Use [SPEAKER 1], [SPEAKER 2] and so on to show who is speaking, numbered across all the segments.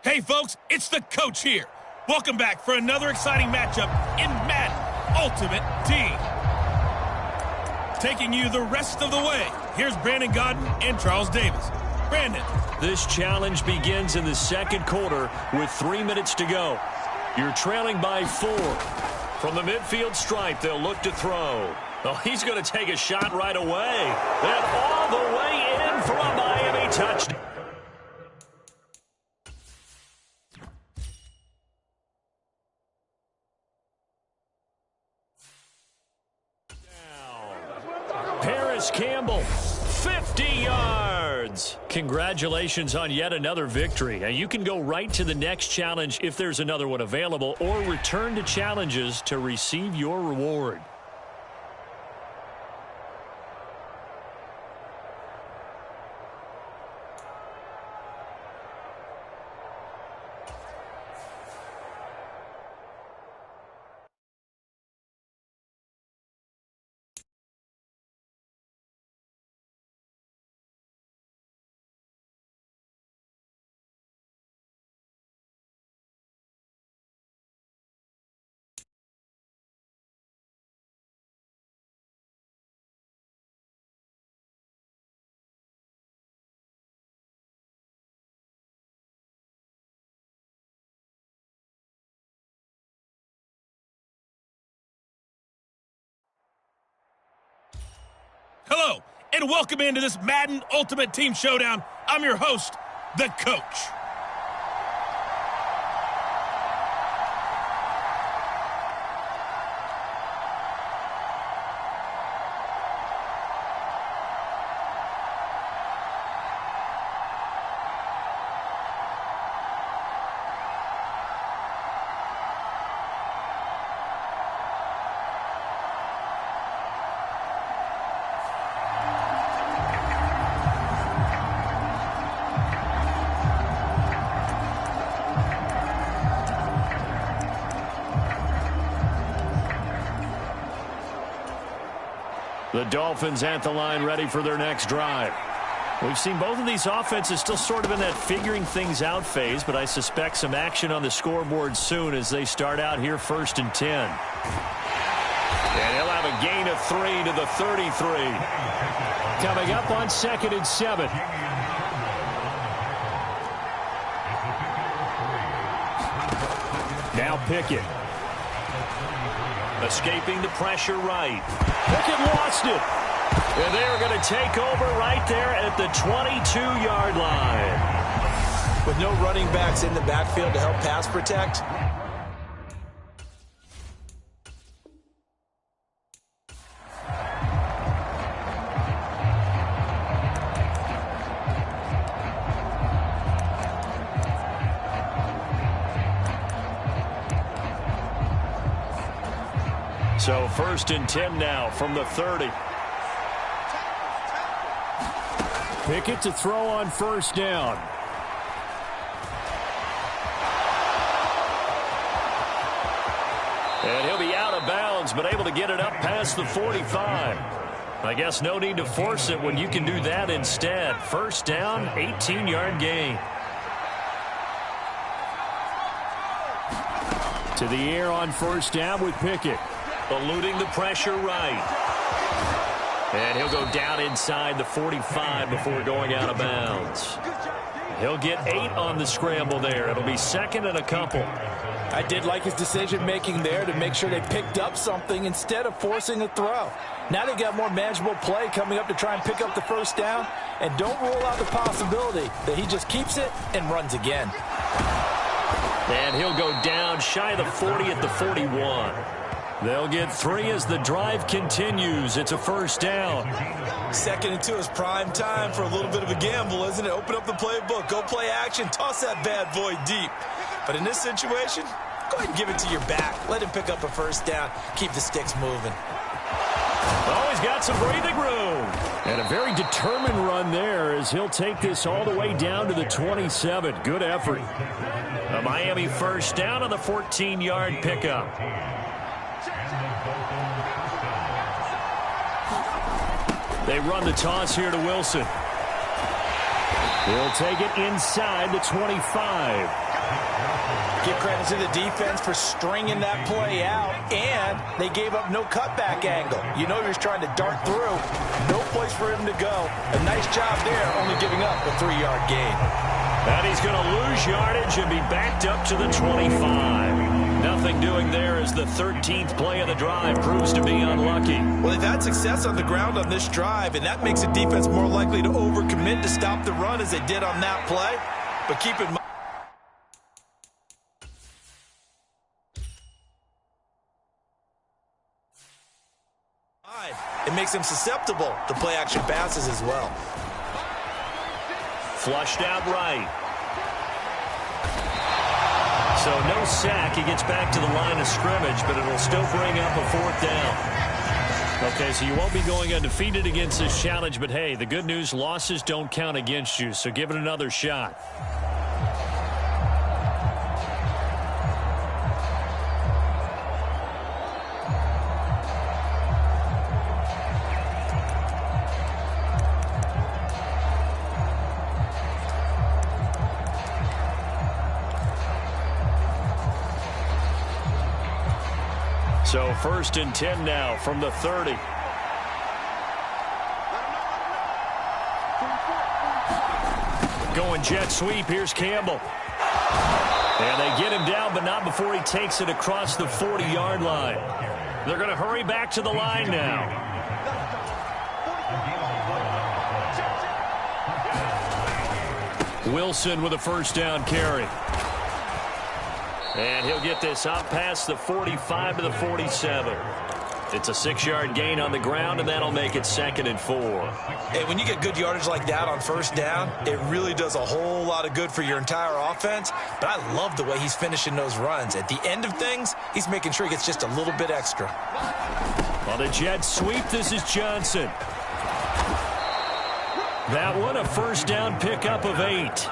[SPEAKER 1] Hey folks, it's the coach here. Welcome back for another exciting matchup in Madden Ultimate Team. Taking you the rest of the way, here's Brandon Godden and Charles Davis. Brandon.
[SPEAKER 2] This challenge begins in the second quarter with 3 minutes to go. You're trailing by 4. From the midfield stripe, they'll look to throw. Oh, he's going to take a shot right away. And all the way in for a Miami touchdown. Campbell, 50 yards. Congratulations on yet another victory. Now you can go right to the next challenge if there's another one available, or return to challenges to receive your reward.
[SPEAKER 1] Hello, and welcome into this Madden Ultimate Team Showdown. I'm your host, the Coach.
[SPEAKER 2] The Dolphins at the line, ready for their next drive. We've seen both of these offenses still sort of in that figuring things out phase, but I suspect some action on the scoreboard soon as they start out here 1st and 10. And he'll have a gain of 3 to the 33. Coming up on 2nd and 7. Now Pickett. Escaping the pressure right. Pickett lost it. And they're going to take over right there at the 22-yard line.
[SPEAKER 3] With no running backs in the backfield to help pass protect.
[SPEAKER 2] So 1st and 10 now from the 30. Pickett to throw on 1st down. And he'll be out of bounds, but able to get it up past the 45. I guess no need to force it when you can do that instead. 1st down, 18-yard gain. To the air on 1st down with Pickett. Eluding the pressure right. And he'll go down inside the 45 before going out of bounds. He'll get 8 on the scramble there. It'll be 2nd and a couple.
[SPEAKER 3] I did like his decision-making there to make sure they picked up something instead of forcing a throw. Now they got more manageable play coming up to try and pick up the 1st down. And don't rule out the possibility that he just keeps it and runs again.
[SPEAKER 2] And he'll go down shy of the 40 at the 41. They'll get 3 as the drive continues. It's a 1st down.
[SPEAKER 3] 2nd and 2 is prime time for a little bit of a gamble, isn't it? Open up the playbook, go play action, toss that bad boy deep. But in this situation, go ahead and give it to your back. Let him pick up a 1st down. Keep the sticks moving.
[SPEAKER 2] Oh, he's got some breathing room. And a very determined run there as he'll take this all the way down to the 27. Good effort. A Miami 1st down on the 14-yard pickup. They run the toss here to Wilson. He'll take it inside the 25.
[SPEAKER 3] Give credit to the defense for stringing that play out, and they gave up no cutback angle. You know he was trying to dart through. No place for him to go. A nice job there, only giving up a 3-yard gain.
[SPEAKER 2] And he's going to lose yardage and be backed up to the 25. Nothing doing there as the 13th play of the drive proves to be unlucky.
[SPEAKER 3] Well, they've had success on the ground on this drive, and that makes the defense more likely to overcommit to stop the run as they did on that play. But keep in mind, it makes them susceptible to play-action passes as well.
[SPEAKER 2] Flushed out right. So no sack. He gets back to the line of scrimmage, but it'll still bring up a 4th down. Okay, so you won't be going undefeated against this challenge, but hey, the good news, losses don't count against you, so give it another shot. So 1st and 10 now from the 30. Going jet sweep. Here's Campbell. And they get him down, but not before he takes it across the 40-yard line. They're going to hurry back to the line now. Wilson with a 1st down carry. And he'll get this up past the 45 to the 47. It's a 6-yard gain on the ground, and that'll make it 2nd and 4.
[SPEAKER 3] Hey, when you get good yardage like that on 1st down, it really does a whole lot of good for your entire offense. But I love the way he's finishing those runs. At the end of things, he's making sure he gets just a little bit extra.
[SPEAKER 2] On the jet sweep, this is Johnson. That one, a 1st down pickup of 8.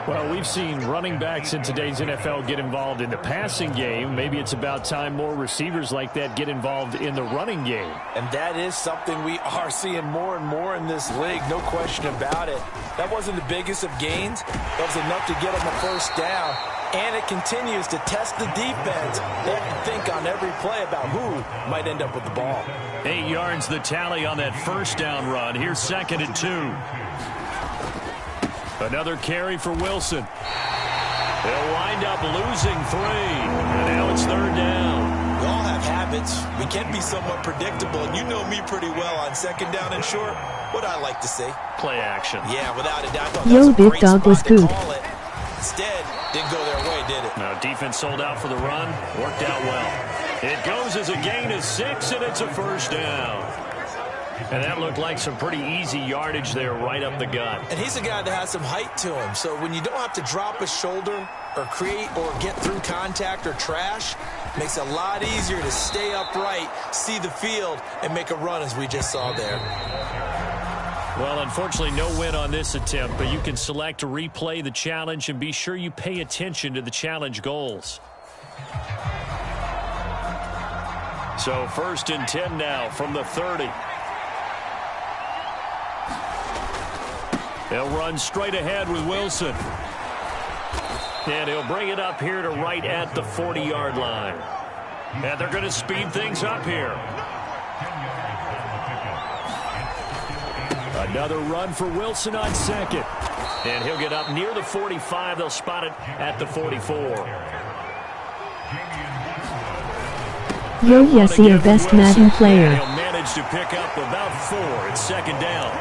[SPEAKER 2] Well, we've seen running backs in today's NFL get involved in the passing game. Maybe it's about time more receivers like that get involved in the running game.
[SPEAKER 3] And that is something we are seeing more and more in this league, no question about it. That wasn't the biggest of gains. That was enough to get them a 1st down. And it continues to test the defense. They have to think on every play about who might end up with the ball.
[SPEAKER 2] 8 yards the tally on that 1st down run. Here's 2nd and 2. Another carry for Wilson. They'll wind up losing 3. And now it's 3rd down.
[SPEAKER 3] We all have habits. We can be somewhat predictable. And you know me pretty well on 2nd down and short. What I like to see.
[SPEAKER 2] Play action.
[SPEAKER 3] Yeah, without a doubt. I thought that was a great spot to call it. Instead, didn't go their way, did it?
[SPEAKER 2] Now, defense sold out for the run. Worked out well. It goes as a gain of 6, and it's a 1st down. And that looked like some pretty easy yardage there right up the gut.
[SPEAKER 3] And he's a guy that has some height to him. So when you don't have to drop a shoulder or create or get through contact or trash, makes it a lot easier to stay upright, see the field, and make a run as we just saw there.
[SPEAKER 2] Well, unfortunately, no win on this attempt, but you can select to replay the challenge and be sure you pay attention to the challenge goals. So 1st and 10 now from the 30. They'll run straight ahead with Wilson. And he'll bring it up here to right at the 40-yard line. And they're going to speed things up here. Another run for Wilson on 2nd. And he'll get up near the 45. They'll spot it at the 44.
[SPEAKER 4] Yo, yes, your best Madden player.
[SPEAKER 2] And he'll manage to pick up about 4. It's 2nd down.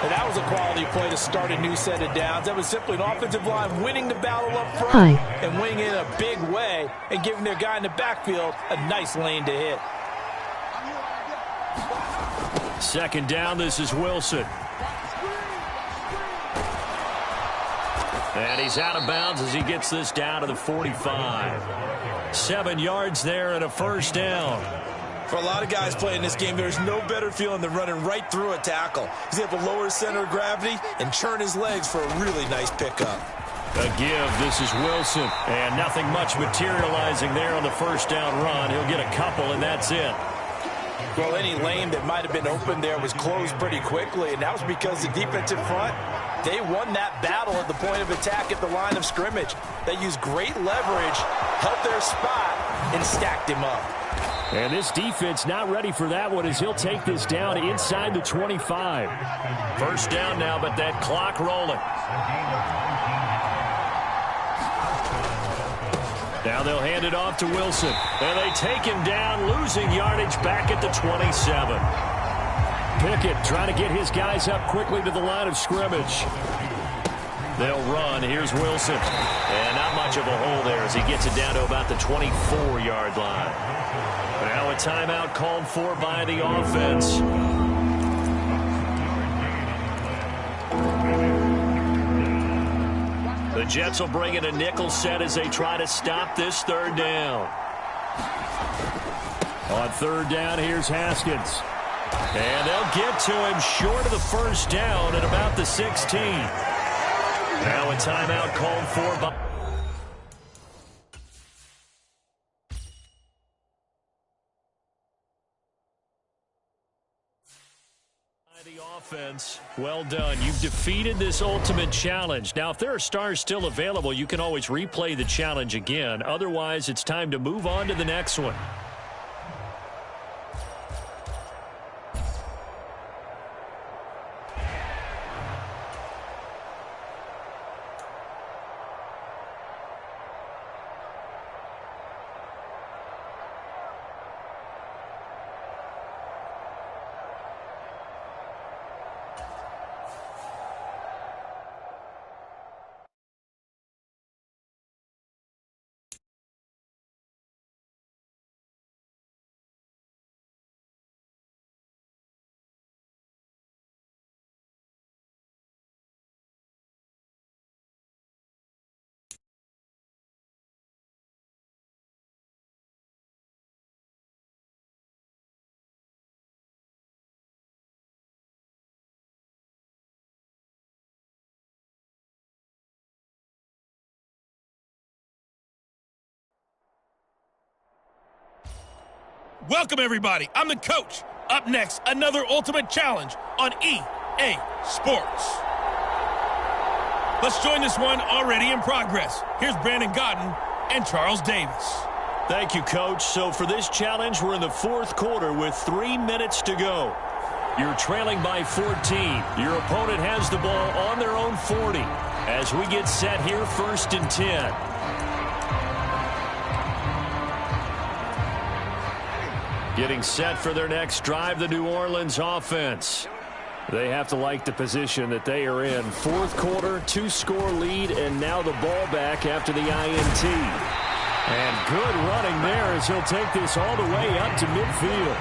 [SPEAKER 3] And that was a quality play to start a new set of downs. That was simply an offensive line winning the battle up front and winning it in a big way and giving their guy in the backfield a nice lane to hit.
[SPEAKER 2] 2nd down, this is Wilson. And he's out of bounds as he gets this down to the 45. 7 yards there and a 1st down.
[SPEAKER 3] For a lot of guys playing this game, there's no better feeling than running right through a tackle. He's able to lower his center of gravity and churn his legs for a really nice pickup.
[SPEAKER 2] A give, this is Wilson. And nothing much materializing there on the 1st down run. He'll get a couple, and that's it.
[SPEAKER 3] Well, any lane that might have been open there was closed pretty quickly, and that was because the defensive front They won that battle at the point of attack at the line of scrimmage. They used great leverage, held their spot, and stacked him up.
[SPEAKER 2] And this defense not ready for that one as he'll take this down inside the 25. First down now, but that clock rolling. Now they'll hand it off to Wilson. And they take him down, losing yardage back at the 27. Pickett trying to get his guys up quickly to the line of scrimmage. They'll run. Here's Wilson. And not much of a hole there as he gets it down to about the 24-yard line. Now a timeout called for by the offense. The Jets will bring in a nickel set as they try to stop this third down. On third down, here's Haskins. And they'll get to him short of the first down at about the 16. Now a timeout called for by the offense. Well done. You've defeated this ultimate challenge. Now, if there are stars still available, you can always replay the challenge again. Otherwise, it's time to move on to the next one.
[SPEAKER 1] Welcome, everybody. I'm the coach. Up next, another ultimate challenge on EA Sports. Let's join this one already in progress. Here's Brandon Godden and Charles Davis.
[SPEAKER 2] Thank you, Coach. So for this challenge, we're in the fourth quarter with 3 minutes to go. You're trailing by 14. Your opponent has the ball on their own 40. As we get set here, 1st and 10. Getting set for their next drive, the New Orleans offense. They have to like the position that they are in. Fourth quarter, 2-score lead, and now the ball back after the INT. And good running there as he'll take this all the way up to midfield.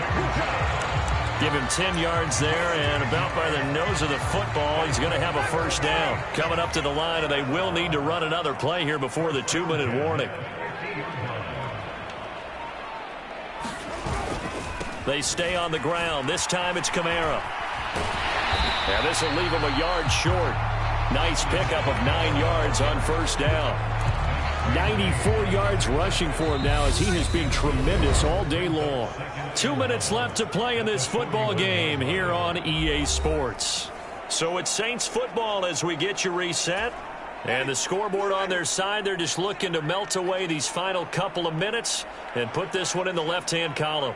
[SPEAKER 2] Give him 10 yards there, and about by the nose of the football, he's going to have a first down. Coming up to the line, and they will need to run another play here before the 2-minute warning. They stay on the ground. This time it's Kamara. Now this will leave him a yard short. Nice pickup of 9 yards on first down. 94 yards rushing for him now as he has been tremendous all day long. 2 minutes left to play in this football game here on EA Sports. So it's Saints football as we get you reset. And the scoreboard on their side, they're just looking to melt away these final couple of minutes and put this one in the left-hand column.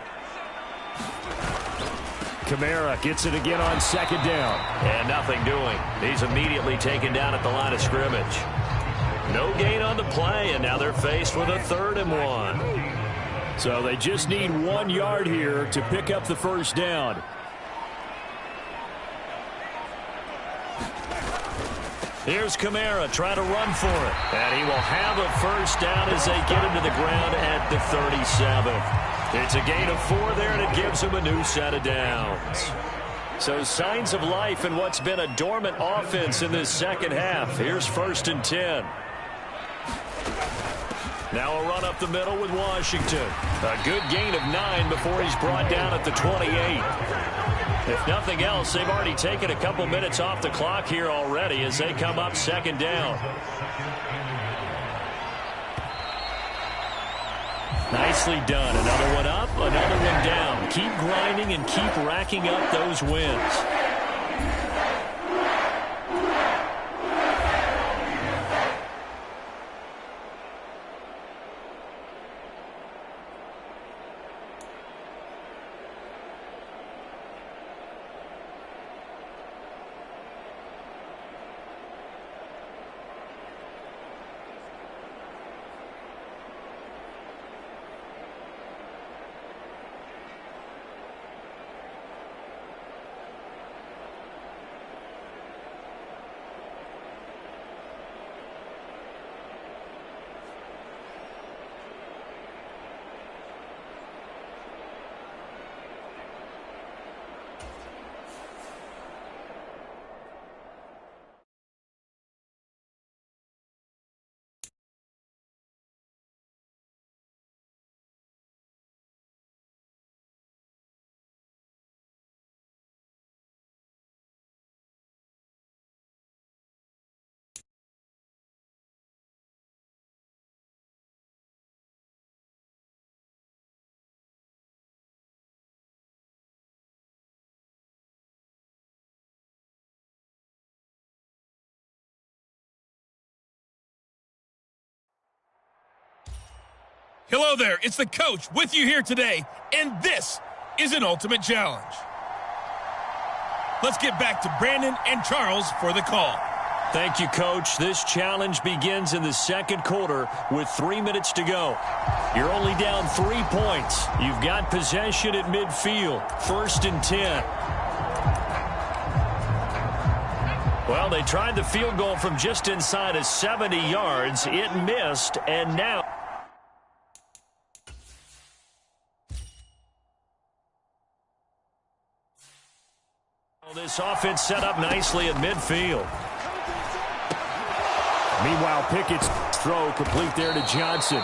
[SPEAKER 2] Kamara gets it again on second down. And nothing doing. He's immediately taken down at the line of scrimmage. No gain on the play, and now they're faced with a 3rd and 1. So they just need 1 yard here to pick up the first down. Here's Kamara trying to run for it. And he will have a first down as they get him to the ground at the 37. It's a gain of 4 there, and it gives him a new set of downs. So signs of life in what's been a dormant offense in this second half. Here's 1st and 10. Now a run up the middle with Washington. A good gain of 9 before he's brought down at the 28. If nothing else, they've already taken a couple minutes off the clock here already as they come up 2nd down. Nicely done. Another one up, another one down. Keep grinding and keep racking up those wins.
[SPEAKER 1] Hello there, it's the coach with you here today, and this is an Ultimate Challenge. Let's get back to Brandon and Charles for the call.
[SPEAKER 2] Thank you, Coach. This challenge begins in the second quarter with 3 minutes to go. You're only down 3 points. You've got possession at midfield, 1st and 10. Well, they tried the field goal from just inside of 70 yards. It missed, and now... This offense set up nicely at midfield. Meanwhile, Pickett's throw complete there to Johnson.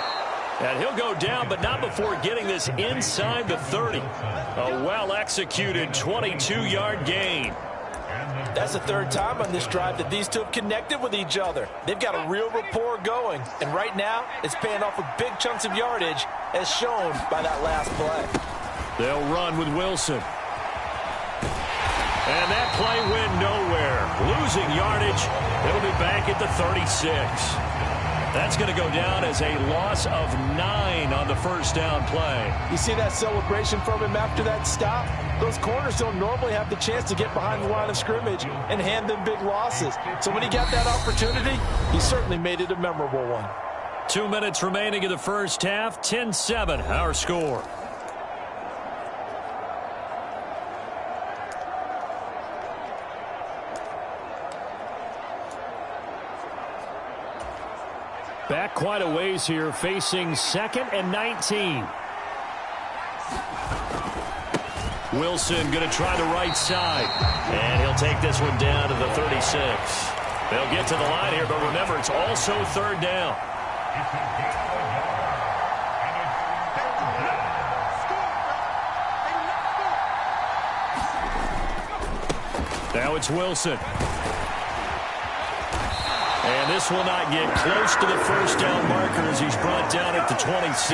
[SPEAKER 2] And he'll go down, but not before getting this inside the 30. A well-executed 22-yard gain.
[SPEAKER 3] That's the third time on this drive that these two have connected with each other. They've got a real rapport going. And right now, it's paying off with big chunks of yardage, as shown by that last play.
[SPEAKER 2] They'll run with Wilson. And that play went nowhere. Losing yardage. It'll be back at the 36. That's going to go down as a loss of 9 on the first down play.
[SPEAKER 3] You see that celebration from him after that stop? Those corners don't normally have the chance to get behind the line of scrimmage and hand them big losses. So when he got that opportunity, he certainly made it a memorable one.
[SPEAKER 2] 2 minutes remaining in the first half. 10-7, our score. Back quite a ways here, facing 2nd and 19. Wilson going to try the right side. And he'll take this one down to the 36. They'll get to the line here, but remember, it's also 3rd down. Now it's Wilson. And this will not get close to the first down marker as he's brought down at the 26.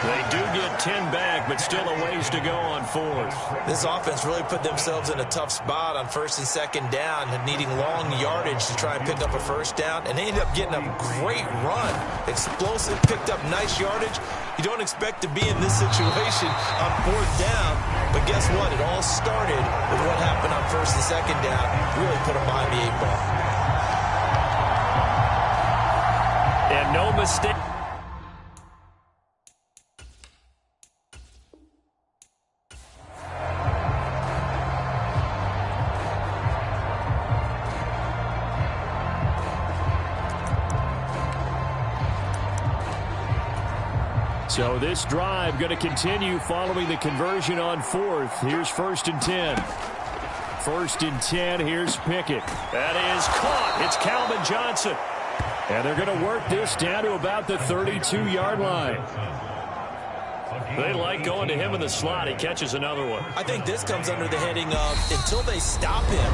[SPEAKER 2] They do get 10 back, but still a ways to go on 4th.
[SPEAKER 3] This offense really put themselves in a tough spot on 1st and 2nd down, and needing long yardage to try and pick up a first down. And they ended up getting a great run. Explosive, picked up nice yardage. You don't expect to be in this situation on 4th down, but guess what? It all started with what happened on 1st and 2nd down. Really put them behind the 8 ball.
[SPEAKER 2] And no mistake. So this drive going to continue following the conversion on 4th. Here's 1st and 10. 1st and 10. Here's Pickett. That is caught. It's Calvin Johnson. And they're going to work this down to about the 32-yard line. They like going to him in the slot. He catches another one.
[SPEAKER 3] I think this comes under the heading of, until they stop him,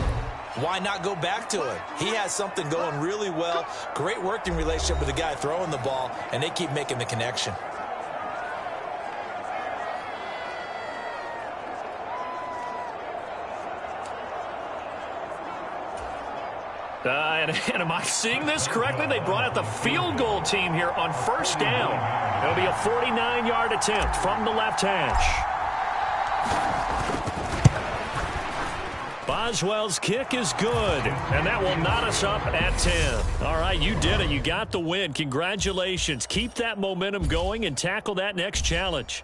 [SPEAKER 3] why not go back to him? He has something going really well. Great working relationship with the guy throwing the ball, and they keep making the connection.
[SPEAKER 2] And am I seeing this correctly? They brought out the field goal team here on 1st down. It'll be a 49-yard attempt from the left hash. Boswell's kick is good, and that will knot us up at 10. All right, you did it. You got the win. Congratulations. Keep that momentum going and tackle that next challenge.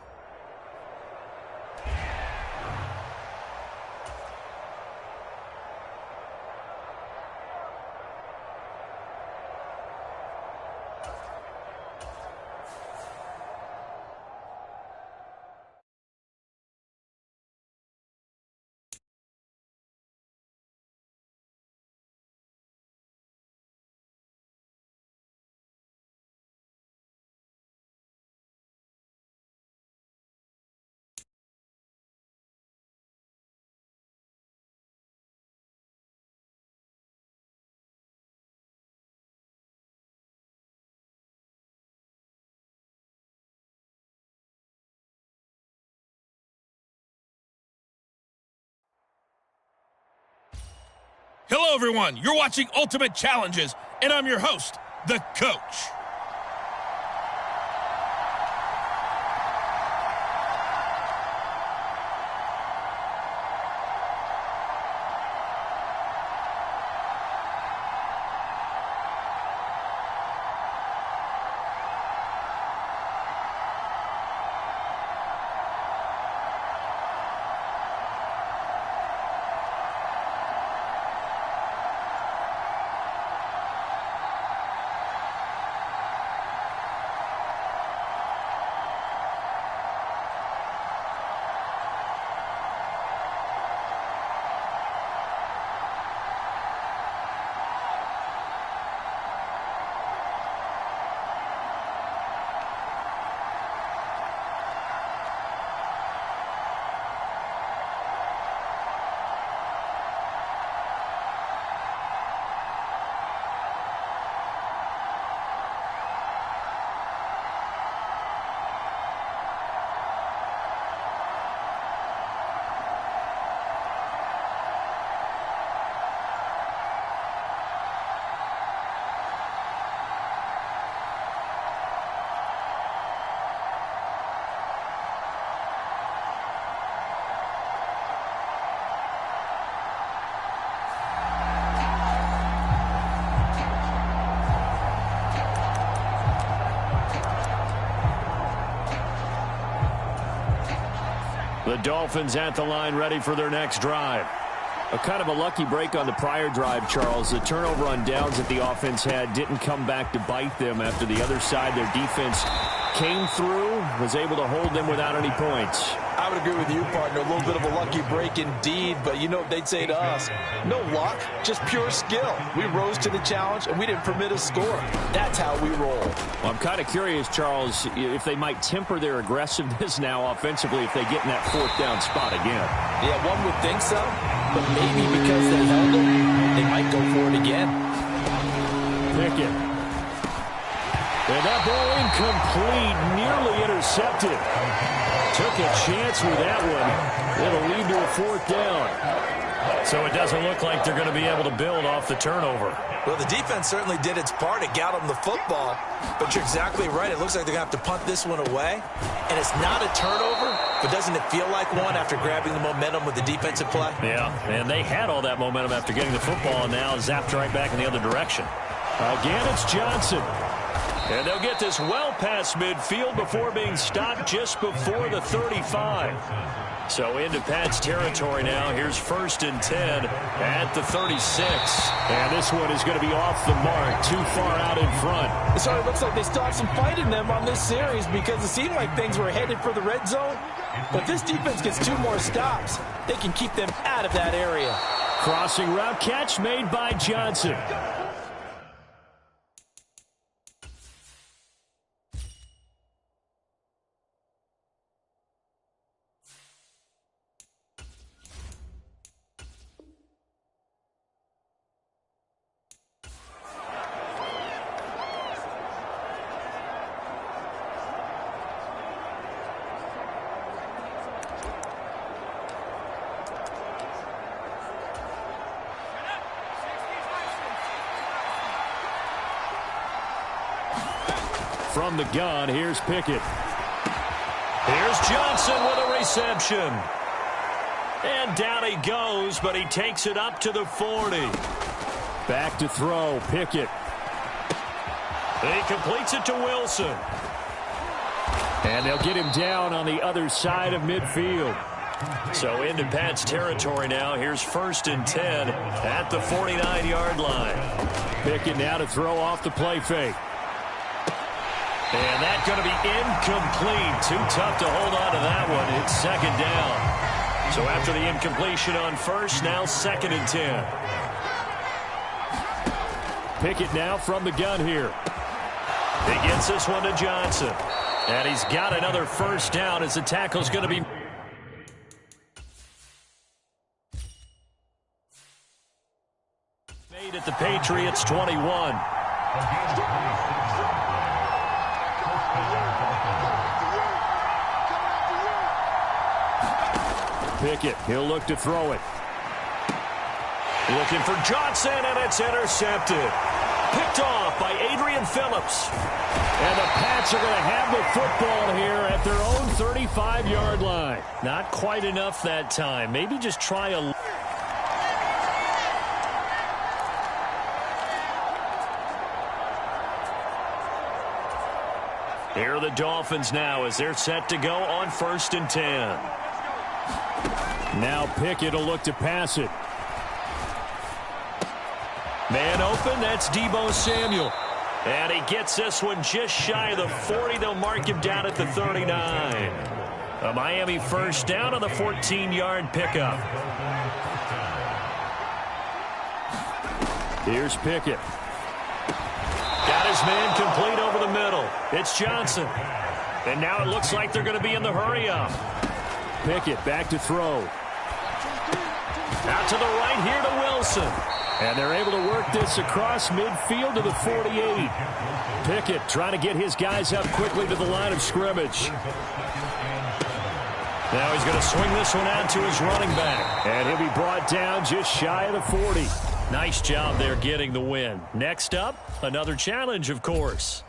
[SPEAKER 1] Hello, everyone. You're watching Ultimate Challenges, and I'm your host, the Coach.
[SPEAKER 2] The Dolphins at the line ready for their next drive. A kind of a lucky break on the prior drive, Charles. The turnover on downs that the offense had didn't come back to bite them after the other side. Their defense came through, was able to hold them without any points.
[SPEAKER 3] I would agree with you, partner. A little bit of a lucky break indeed, but you know what they'd say to us? No luck, just pure skill. We rose to the challenge, and we didn't permit a score. That's how we roll.
[SPEAKER 2] Well, I'm kind of curious, Charles, if they might temper their aggressiveness now offensively if they get in that fourth down spot again.
[SPEAKER 3] Yeah, one would think so, but maybe because they held it, they might go for it again.
[SPEAKER 2] Pickett. And that ball incomplete, nearly intercepted. Took a chance with that one. It'll lead to a fourth down. So it doesn't look like they're going to be able to build off the turnover.
[SPEAKER 3] Well, the defense certainly did its part. It got them the football. But you're exactly right. It looks like they're going to have to punt this one away. And it's not a turnover, but doesn't it feel like one after grabbing the momentum with the defensive play?
[SPEAKER 2] Yeah, and they had all that momentum after getting the football and now zapped right back in the other direction. Again, it's Johnson. And they'll get this well past midfield before being stopped just before the 35. So into Pat's territory now. Here's 1st and 10 at the 36. And this one is going to be off the mark, too far out in front.
[SPEAKER 3] It sort of looks like they still have some fight in them on this series because it seemed like things were headed for the red zone. But this defense gets 2 more stops. They can keep them out of that area.
[SPEAKER 2] Crossing route catch made by Johnson. From the gun, here's Pickett. Here's Johnson with a reception. And down he goes, but he takes it up to the 40. Back to throw, Pickett. He completes it to Wilson. And they'll get him down on the other side of midfield. So into Pat's territory now. Here's 1st and 10 at the 49-yard line. Pickett now to throw off the play fake. And that's going to be incomplete. Too tough to hold on to that one. It's 2nd down. So after the incompletion on 1st, now 2nd and 10. Pickett now from the gun here. He gets this one to Johnson. And he's got another 1st down as the tackle's going to be made at the Patriots 21. Pickett, he'll look to throw it. Looking for Johnson, and it's intercepted. Picked off by Adrian Phillips. And the Pats are going to have the football here at their own 35-yard line. Not quite enough that time. Maybe just try a... Here are the Dolphins now as they're set to go on 1st and 10. Now Pickett will look to pass it. Man open, that's Deebo Samuel. And he gets this one just shy of the 40. They'll mark him down at the 39. A Miami 1st down on the 14-yard pickup. Here's Pickett. Got his man complete over the middle. It's Johnson. And now it looks like they're going to be in the hurry-up. Pickett back to throw. Out to the right here to Wilson. And they're able to work this across midfield to the 48. Pickett trying to get his guys up quickly to the line of scrimmage. Now he's going to swing this one out to his running back. And he'll be brought down just shy of the 40. Nice job there getting the win. Next up, another challenge, of course.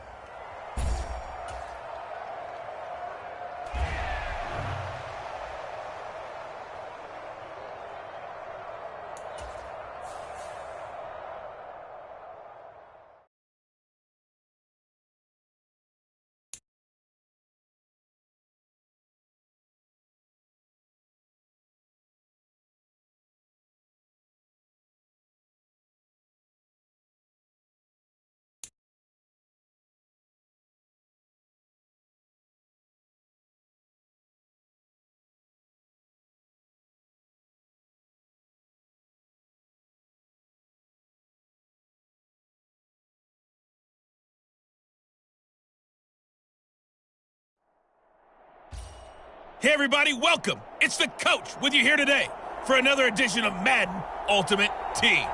[SPEAKER 1] Hey everybody, welcome. It's the coach with you here today for another edition of Madden Ultimate Team.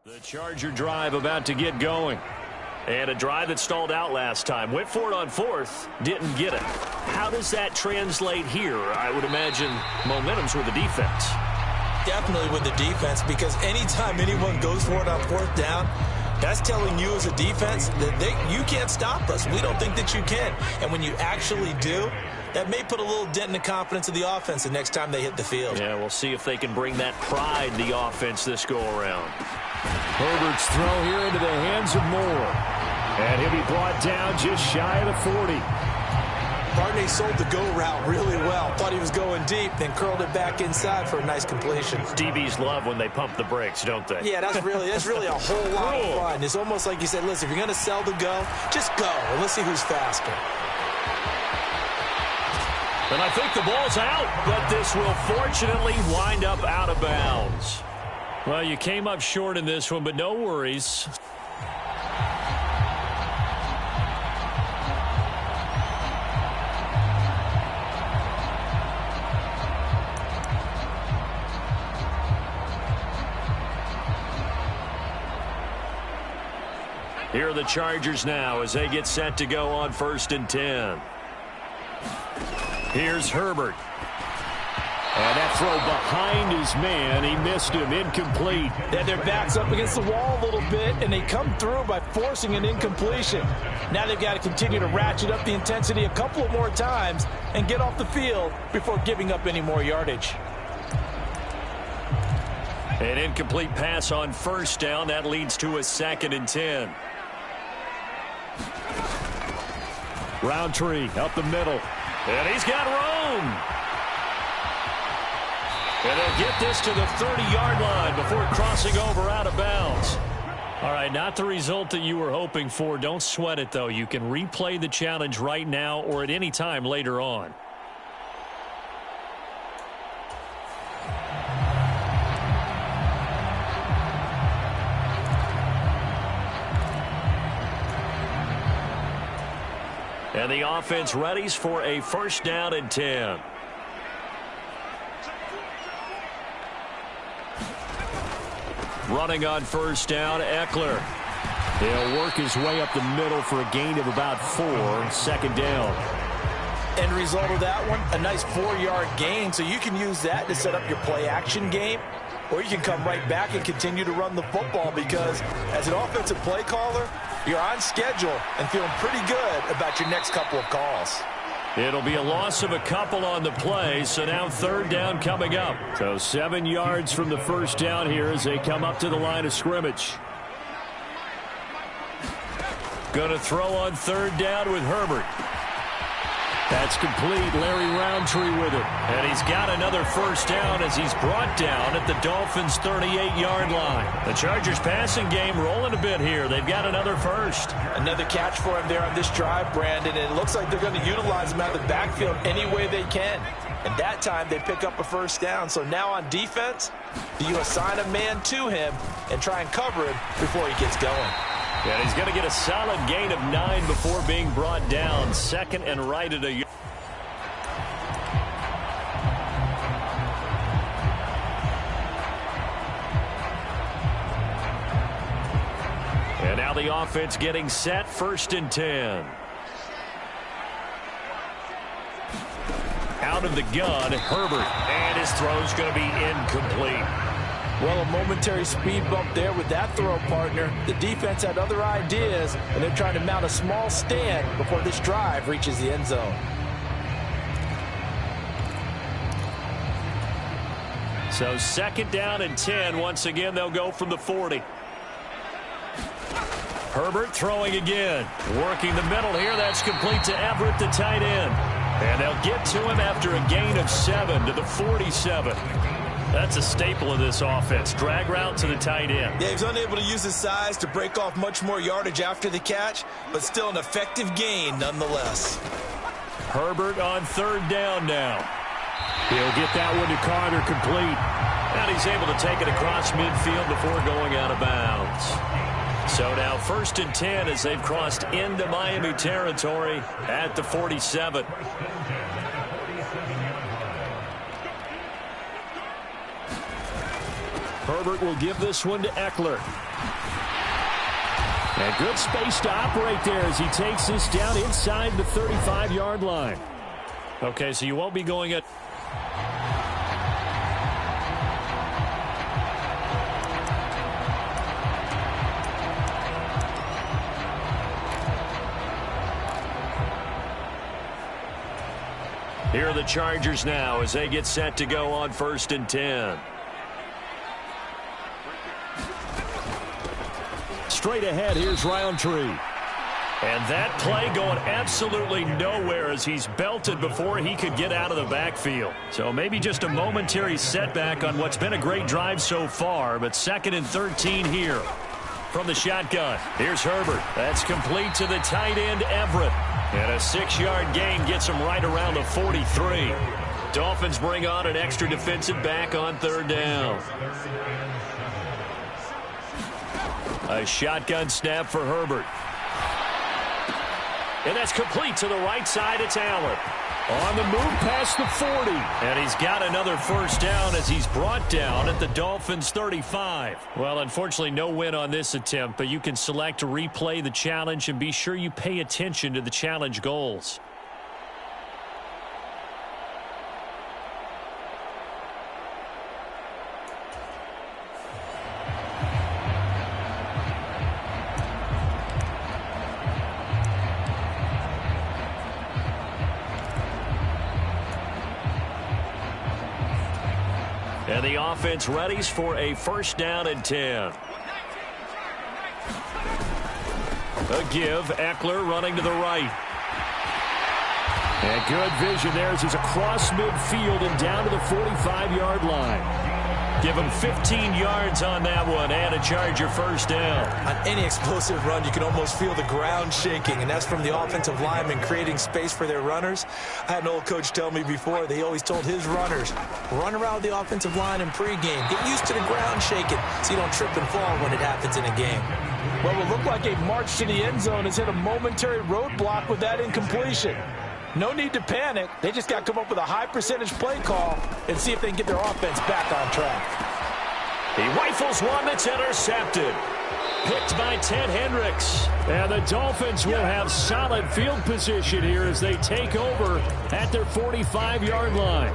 [SPEAKER 2] The Charger drive about to get going. And a drive that stalled out last time. Went for it on fourth, didn't get it. How does that translate here? I would imagine momentum's with the defense.
[SPEAKER 3] Definitely with the defense, because anytime anyone goes for it on fourth down, that's telling you as a defense that you can't stop us. We don't think that you can. And when you actually do, that may put a little dent in the confidence of the offense the next time they hit the field.
[SPEAKER 2] Yeah, we'll see if they can bring that pride to the offense this go-around. Herbert's throw here into the hands of Moore. And he'll be brought down just shy of the 40.
[SPEAKER 3] Barney sold the go route really well. Thought he was going deep, then curled it back inside for a nice completion.
[SPEAKER 2] DBs love when they pump the brakes, don't they?
[SPEAKER 3] Yeah, that's really a whole lot of fun. It's almost like you said, listen, if you're going to sell the go, just go, and let's see who's faster.
[SPEAKER 2] And I think the ball's out, but this will fortunately wind up out of bounds. Well, you came up short in this one, but no worries. Here are the Chargers now as they get set to go on 1st and 10. Here's Herbert. And that throw behind his man, he missed him, incomplete.
[SPEAKER 3] Yeah, their back's up against the wall a little bit, and they come through by forcing an incompletion. Now they've got to continue to ratchet up the intensity a couple of more times and get off the field before giving up any more yardage.
[SPEAKER 2] An incomplete pass on 1st down. That leads to a 2nd and 10. Roundtree up the middle. And he's got room. And they'll get this to the 30-yard line before crossing over out of bounds. All right, not the result that you were hoping for. Don't sweat it, though. You can replay the challenge right now or at any time later on. And the offense readies for a 1st down and 10. Running on 1st down, Eckler. He'll work his way up the middle for a gain of about 4, 2nd down.
[SPEAKER 3] End result of that one, a nice 4-yard gain, so you can use that to set up your play-action game, or you can come right back and continue to run the football, because as an offensive play caller, you're on schedule and feeling pretty good about your next couple of calls.
[SPEAKER 2] It'll be a loss of a couple on the play, so now 3rd down coming up. So 7 yards from the 1st down here as they come up to the line of scrimmage. Going to throw on 3rd down with Herbert. That's complete. Larry Roundtree with it. And he's got another 1st down as he's brought down at the Dolphins' 38-yard line. The Chargers' passing game rolling a bit here. They've got another 1st.
[SPEAKER 3] Another catch for him there on this drive, Brandon, and it looks like they're going to utilize him out of the backfield any way they can. And that time they pick up a 1st down. So now on defense, do you assign a man to him and try and cover him before he gets going?
[SPEAKER 2] Yeah, he's going to get a solid gain of 9 before being brought down. 2nd and right at a yard. And now the offense getting set, 1st and 10. Out of the gun, Herbert, and his throw's going to be incomplete.
[SPEAKER 3] Well, a momentary speed bump there with that throw, partner. The defense had other ideas, and they're trying to mount a small stand before this drive reaches the end zone.
[SPEAKER 2] So 2nd down and 10. Once again, they'll go from the 40. Herbert throwing again. Working the middle here. That's complete to Everett, the tight end. And they'll get to him after a gain of 7 to the 47. That's a staple of this offense. Drag route to the tight end.
[SPEAKER 5] Yeah, he's unable to use his size to break off much more yardage after the catch, but still an effective gain nonetheless.
[SPEAKER 2] Herbert on 3rd down now. He'll get that one to Carter complete. And he's able to take it across midfield before going out of bounds. So now 1st and 10 as they've crossed into Miami territory at the 47. Herbert will give this one to Eckler. And good space to operate there as he takes this down inside the 35-yard line. Okay, so you won't be going at... Here are the Chargers now as they get set to go on 1st and 10. Straight ahead, here's Roundtree. And that play going absolutely nowhere as he's belted before he could get out of the backfield. So maybe just a momentary setback on what's been a great drive so far, but 2nd and 13 here from the shotgun. Here's Herbert. That's complete to the tight end, Everett. And a 6-yard gain gets him right around the 43. Dolphins bring on an extra defensive back on 3rd down. A shotgun snap for Herbert. And that's complete to the right side. It's Allen. On the move past the 40. And he's got another 1st down as he's brought down at the Dolphins' 35. Well, unfortunately, no win on this attempt, but you can select to replay the challenge and be sure you pay attention to the challenge goals. And the offense readies for a 1st down and 10. A give. Eckler running to the right. And good vision there as he's across midfield and down to the 45-yard line. Give him 15 yards on that one and a Charger 1st down.
[SPEAKER 5] On any explosive run, you can almost feel the ground shaking, and that's from the offensive linemen creating space for their runners. I had an old coach tell me before, they always told his runners, run around the offensive line in pregame. Get used to the ground shaking so you don't trip and fall when it happens in a game.
[SPEAKER 3] Well, it looked like a march to the end zone has hit a momentary roadblock with that incompletion. No need to panic. They just got to come up with a high percentage play call and see if they can get their offense back on track.
[SPEAKER 2] He rifles one that's intercepted. Picked by Ted Hendricks. And the Dolphins will have solid field position here as they take over at their 45-yard line.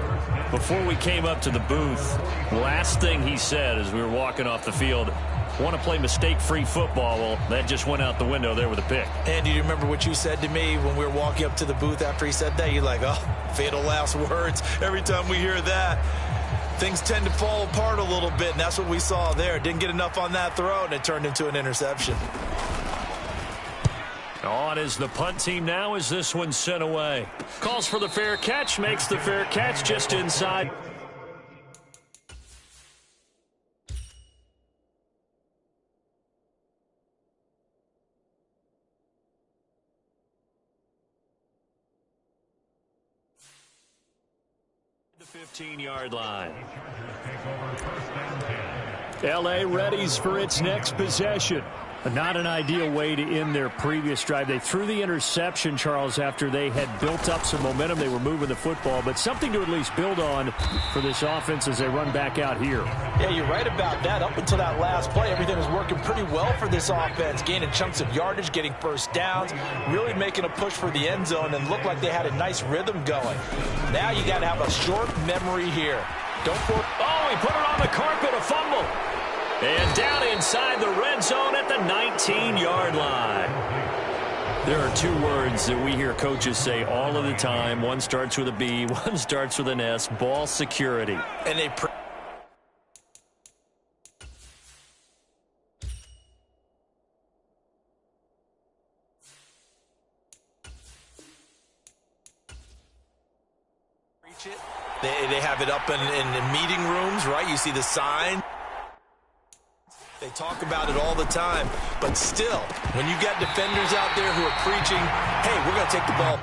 [SPEAKER 2] Before we came up to the booth, last thing he said as we were walking off the field, want to play mistake-free football. Well, that just went out the window there with a pick.
[SPEAKER 5] And do you remember what you said to me when we were walking up to the booth after he said that? You're like, oh, fatal last words. Every time we hear that, things tend to fall apart a little bit, and that's what we saw there. Didn't get enough on that throw, and it turned into an interception.
[SPEAKER 2] On is the punt team now as this one's sent away. Calls for the fair catch, makes the fair catch just inside. The 15-yard line. L.A. readies for its next possession. Not an ideal way to end their previous drive. They threw the interception, Charles, after they had built up some momentum. They were moving the football, but something to at least build on for this offense as they run back out here.
[SPEAKER 3] Yeah, you're right about that. Up until that last play, everything was working pretty well for this offense, gaining chunks of yardage, getting 1st downs, really making a push for the end zone, and looked like they had a nice rhythm going. Now you got to have a short memory here. Don't go. Oh,
[SPEAKER 2] he put it on the carpet, a fumble. And down inside the red zone at the 19-yard line. There are two words that we hear coaches say all of the time. One starts with a B, one starts with an S, ball security.
[SPEAKER 5] And they They have it up in meeting rooms, right? You see the sign. They talk about it all the time. But still, when you got defenders out there who are preaching, hey, we're going to take the ball.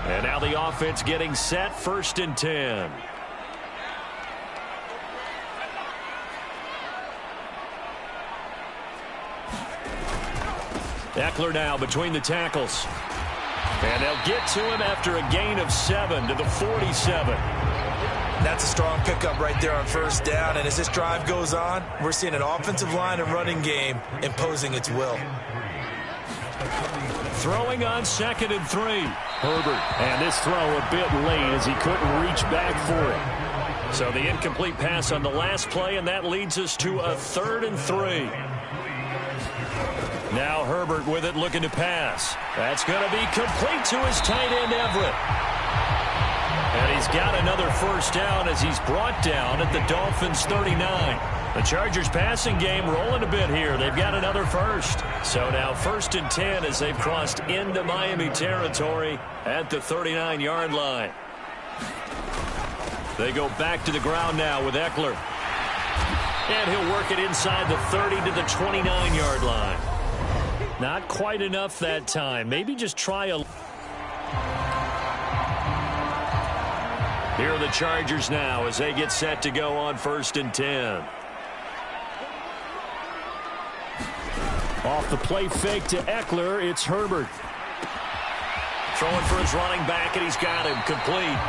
[SPEAKER 2] And now the offense getting set, 1st and 10. Eckler now between the tackles. And they'll get to him after a gain of 7 to the 47.
[SPEAKER 5] That's a strong pickup right there on 1st down. And as this drive goes on, we're seeing an offensive line and running game imposing its will.
[SPEAKER 2] Throwing on 2nd and 3. Herbert. And this throw a bit late as he couldn't reach back for it. So the incomplete pass on the last play, and that leads us to a 3rd and 3. Now Herbert with it, looking to pass. That's going to be complete to his tight end, Everett. And he's got another 1st down as he's brought down at the Dolphins' 39. The Chargers passing game rolling a bit here. They've got another 1st. So now 1st and 10 as they've crossed into Miami territory at the 39-yard line. They go back to the ground now with Eckler. And he'll work it inside the 30 to the 29-yard line. Not quite enough that time. Maybe just try a... Here are the Chargers now as they get set to go on 1st and 10. Off the play fake to Eckler, it's Herbert. Throwing for his running back, and he's got him complete.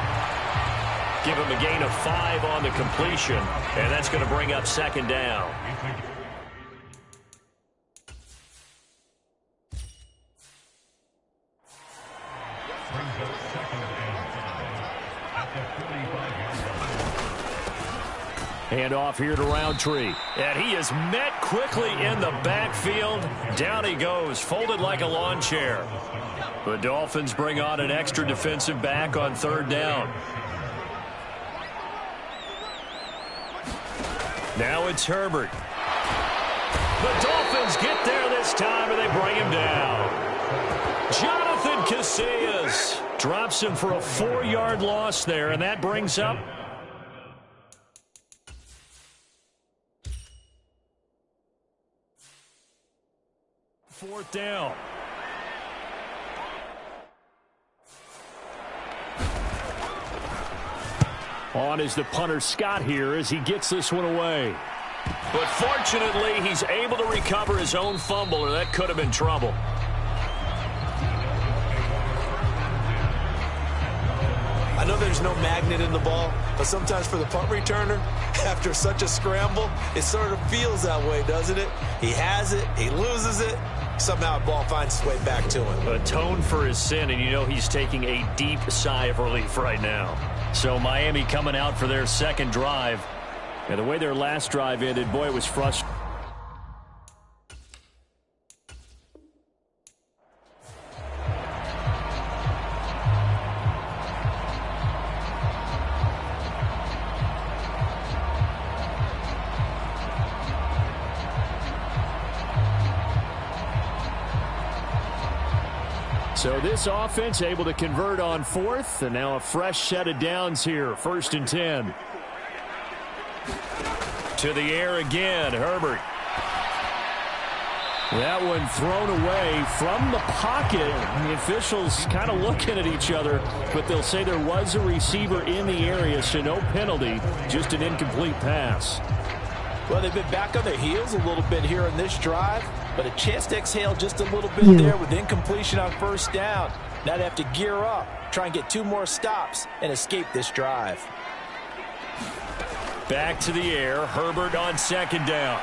[SPEAKER 2] Give him a gain of 5 on the completion, and that's going to bring up 2nd down. Hand off here to Roundtree. And he is met quickly in the backfield. Down he goes, folded like a lawn chair. The Dolphins bring on an extra defensive back on 3rd down. Now it's Herbert. The Dolphins get there this time, and they bring him down. Jonathan Casillas drops him for a 4-yard loss there, and that brings up 4th down. On is the punter Scott here as he gets this one away. But fortunately, he's able to recover his own fumble, or that could have been trouble.
[SPEAKER 5] I know there's no magnet in the ball, but sometimes for the punt returner, after such a scramble, it sort of feels that way, doesn't it? He has it, he loses it, somehow the ball finds its way back to him.
[SPEAKER 2] Atone for his sin, and you know he's taking a deep sigh of relief right now. So Miami coming out for their 2nd drive. And the way their last drive ended, boy, it was frustrating. So this offense able to convert on 4th, and now a fresh set of downs here, 1st and 10. To the air again, Herbert. That one thrown away from the pocket. The officials kind of looking at each other, but they'll say there was a receiver in the area, so no penalty, just an incomplete pass.
[SPEAKER 3] Well, they've been back on their heels a little bit here in this drive, but a chance to exhale just a little bit there with incompletion on 1st down. Now they have to gear up, try and get 2 more stops, and escape this drive.
[SPEAKER 2] Back to the air. Herbert on second down.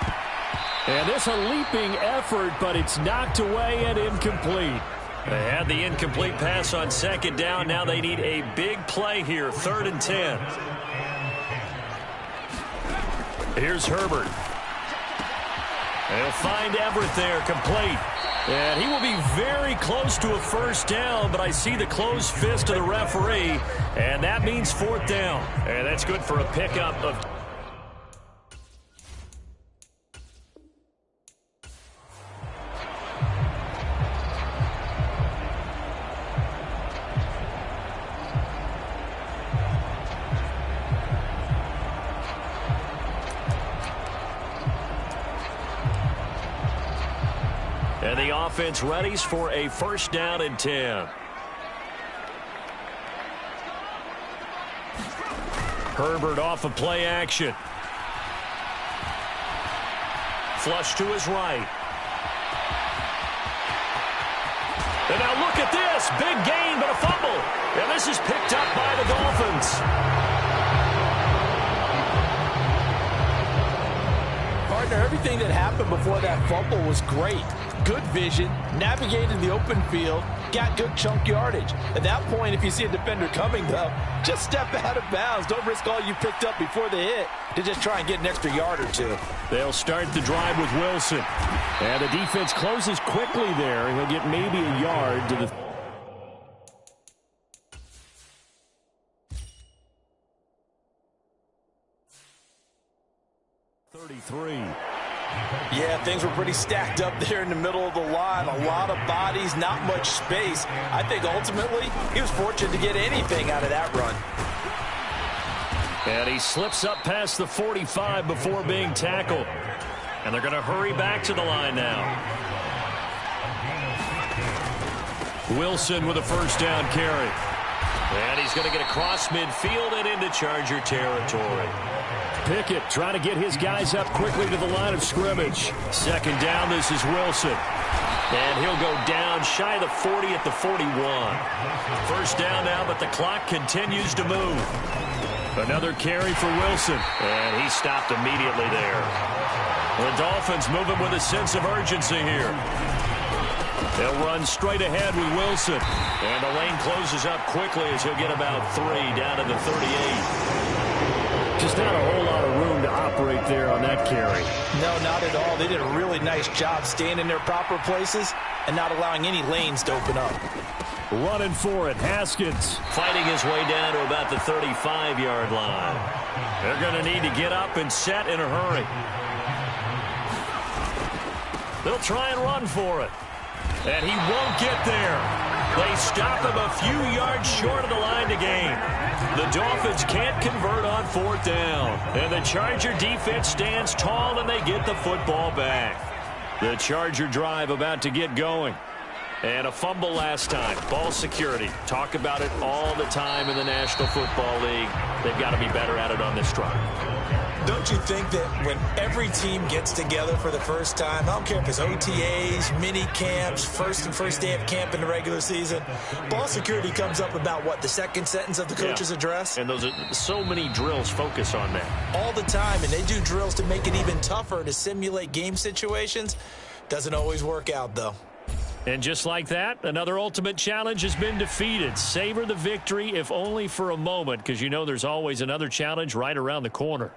[SPEAKER 2] And this a leaping effort, but it's knocked away and incomplete. They had the incomplete pass on second down. Now they need a big play here, 3rd and 10. Here's Herbert. They'll find Everett there, complete. And he will be very close to a first down, but I see the closed fist of the referee, and that means 4th down. And that's good for a pickup of... And the offense readies for a first down and 10. Herbert off of play action. Flush to his right. And now look at this. Big gain, but a fumble. And this is picked up by the Dolphins.
[SPEAKER 3] Partner, everything that happened before that fumble was great. Good vision, navigated the open field, got good chunk yardage. At that point, if you see a defender coming, though, just step out of bounds. Don't risk all you picked up before the hit to just try and get an extra yard or 2.
[SPEAKER 2] They'll start the drive with Wilson. And the defense closes quickly there, and he'll get maybe a yard to the...
[SPEAKER 3] Yeah, things were pretty stacked up there in the middle of the line. A lot of bodies, not much space. I think ultimately he was fortunate to get anything out of that run.
[SPEAKER 2] And he slips up past the 45 before being tackled. And they're going to hurry back to the line now. Wilson with a first down carry. And he's going to get across midfield and into Charger territory. Pickett trying to get his guys up quickly to the line of scrimmage. Second down, this is Wilson. And he'll go down shy of the 40 at the 41. First down now, but the clock continues to move. Another carry for Wilson. And he stopped immediately there. The Dolphins moving with a sense of urgency here. They'll run straight ahead with Wilson. And the lane closes up quickly as he'll get about 3 down to the 38. Just not a whole lot of room to operate there on that carry.
[SPEAKER 3] No, not at all. They did a really nice job staying in their proper places and not allowing any lanes to open up.
[SPEAKER 2] Running for it, Haskins. Fighting his way down to about the 35-yard line. They're going to need to get up and set in a hurry. They'll try and run for it. And he won't get there. They stop him a few yards short of the line to gain. The Dolphins can't convert on 4th down. And the Charger defense stands tall and they get the football back. The Charger drive about to get going. And a fumble last time. Ball security. Talk about it all the time in the National Football League. They've got to be better at it on this drive.
[SPEAKER 5] Don't you think that when every team gets together for the first time, I don't care if it's OTAs, mini camps, first day of camp in the regular season, ball security comes up about, what, the second sentence of the coach's address?
[SPEAKER 2] And those are so many drills focus on that.
[SPEAKER 5] All the time, and they do drills to make it even tougher to simulate game situations. Doesn't always work out, though.
[SPEAKER 2] And just like that, another ultimate challenge has been defeated. Savor the victory, if only for a moment, because you know there's always another challenge right around the corner.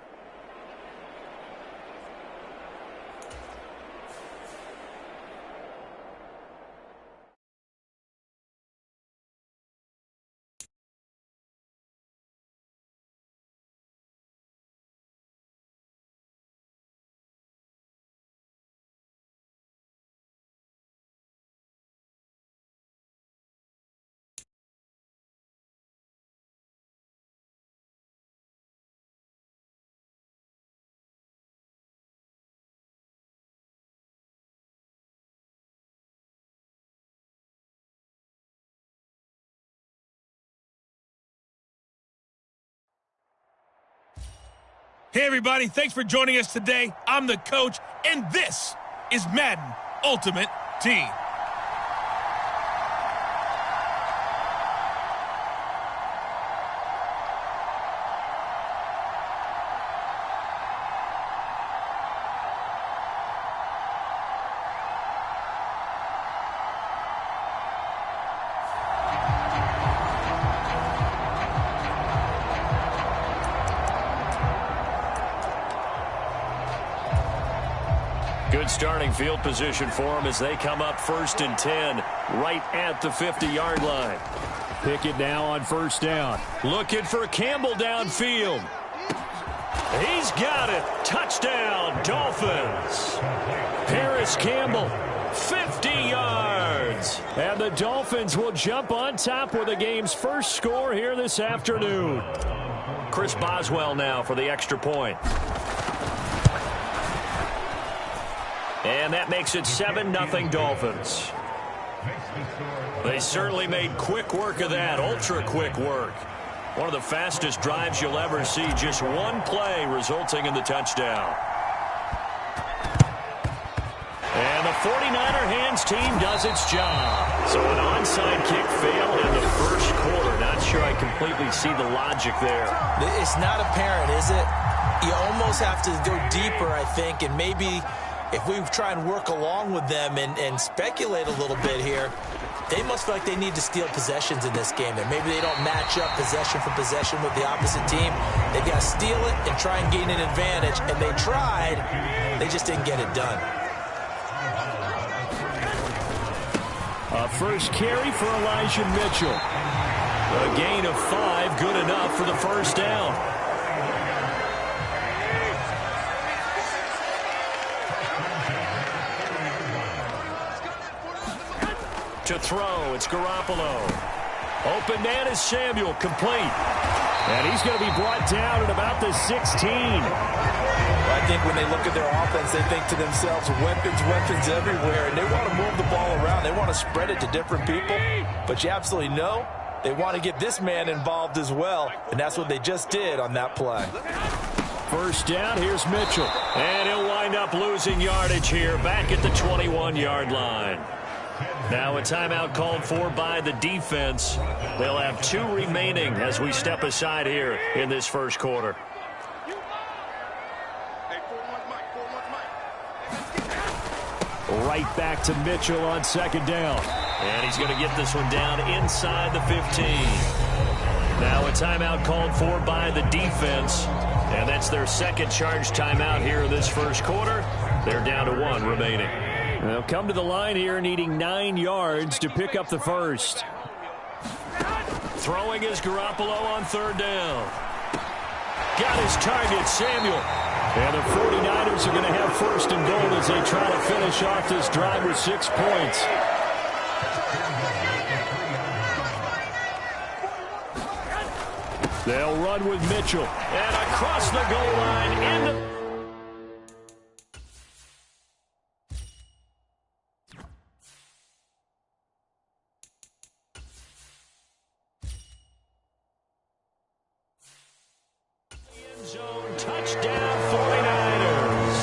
[SPEAKER 1] Hey, everybody. Thanks for joining us today. I'm the coach, and this is Madden Ultimate Team.
[SPEAKER 2] Good starting field position for them as they come up 1st and 10 right at the 50-yard line.
[SPEAKER 6] Pickett now on 1st down.
[SPEAKER 2] Looking for Campbell downfield. He's got it. Touchdown, Dolphins. Paris Campbell, 50 yards.
[SPEAKER 6] And the Dolphins will jump on top with the game's first score here this afternoon.
[SPEAKER 2] Chris Boswell now for the extra point. And that makes it 7-0 Dolphins. They certainly made quick work of that, ultra-quick work. One of the fastest drives you'll ever see, just one play resulting in the touchdown. And the 49er hands team does its job. So an onside kick failed in the first quarter. Not sure I completely see the logic there.
[SPEAKER 5] It's not apparent, is it? You almost have to go deeper, I think, and maybe if we try and work along with them and speculate a little bit here, they must feel like they need to steal possessions in this game. And maybe they don't match up possession for possession with the opposite team. They've got to steal it and try and gain an advantage. And they tried. They just didn't get it done.
[SPEAKER 6] A first carry for Elijah Mitchell.
[SPEAKER 2] A gain of 5, good enough for the first down. To throw, it's Garoppolo. Open man is Samuel, complete.
[SPEAKER 6] And he's going to be brought down at about the 16.
[SPEAKER 3] I think when they look at their offense, they think to themselves, weapons everywhere, and they want to move the ball around. They want to spread it to different people, but you absolutely know they want to get this man involved as well, and that's what they just did on that play.
[SPEAKER 6] First down, here's Mitchell.
[SPEAKER 2] And he'll wind up losing yardage here, back at the 21-yard line. Now a timeout called for by the defense. They'll have 2 remaining as we step aside here in this first quarter.
[SPEAKER 6] Right back to Mitchell on 2nd down.
[SPEAKER 2] And he's going to get this one down inside the 15. Now a timeout called for by the defense. And that's their second charge timeout here in this first quarter. They're down to 1 remaining.
[SPEAKER 6] They'll come to the line here needing 9 yards to pick up the first.
[SPEAKER 2] Throwing is Garoppolo on 3rd down. Got his target, Samuel.
[SPEAKER 6] And the 49ers are going to have 1st and goal as they try to finish off this drive with 6 points. They'll run with Mitchell.
[SPEAKER 2] And across the goal line into... Touchdown 49ers.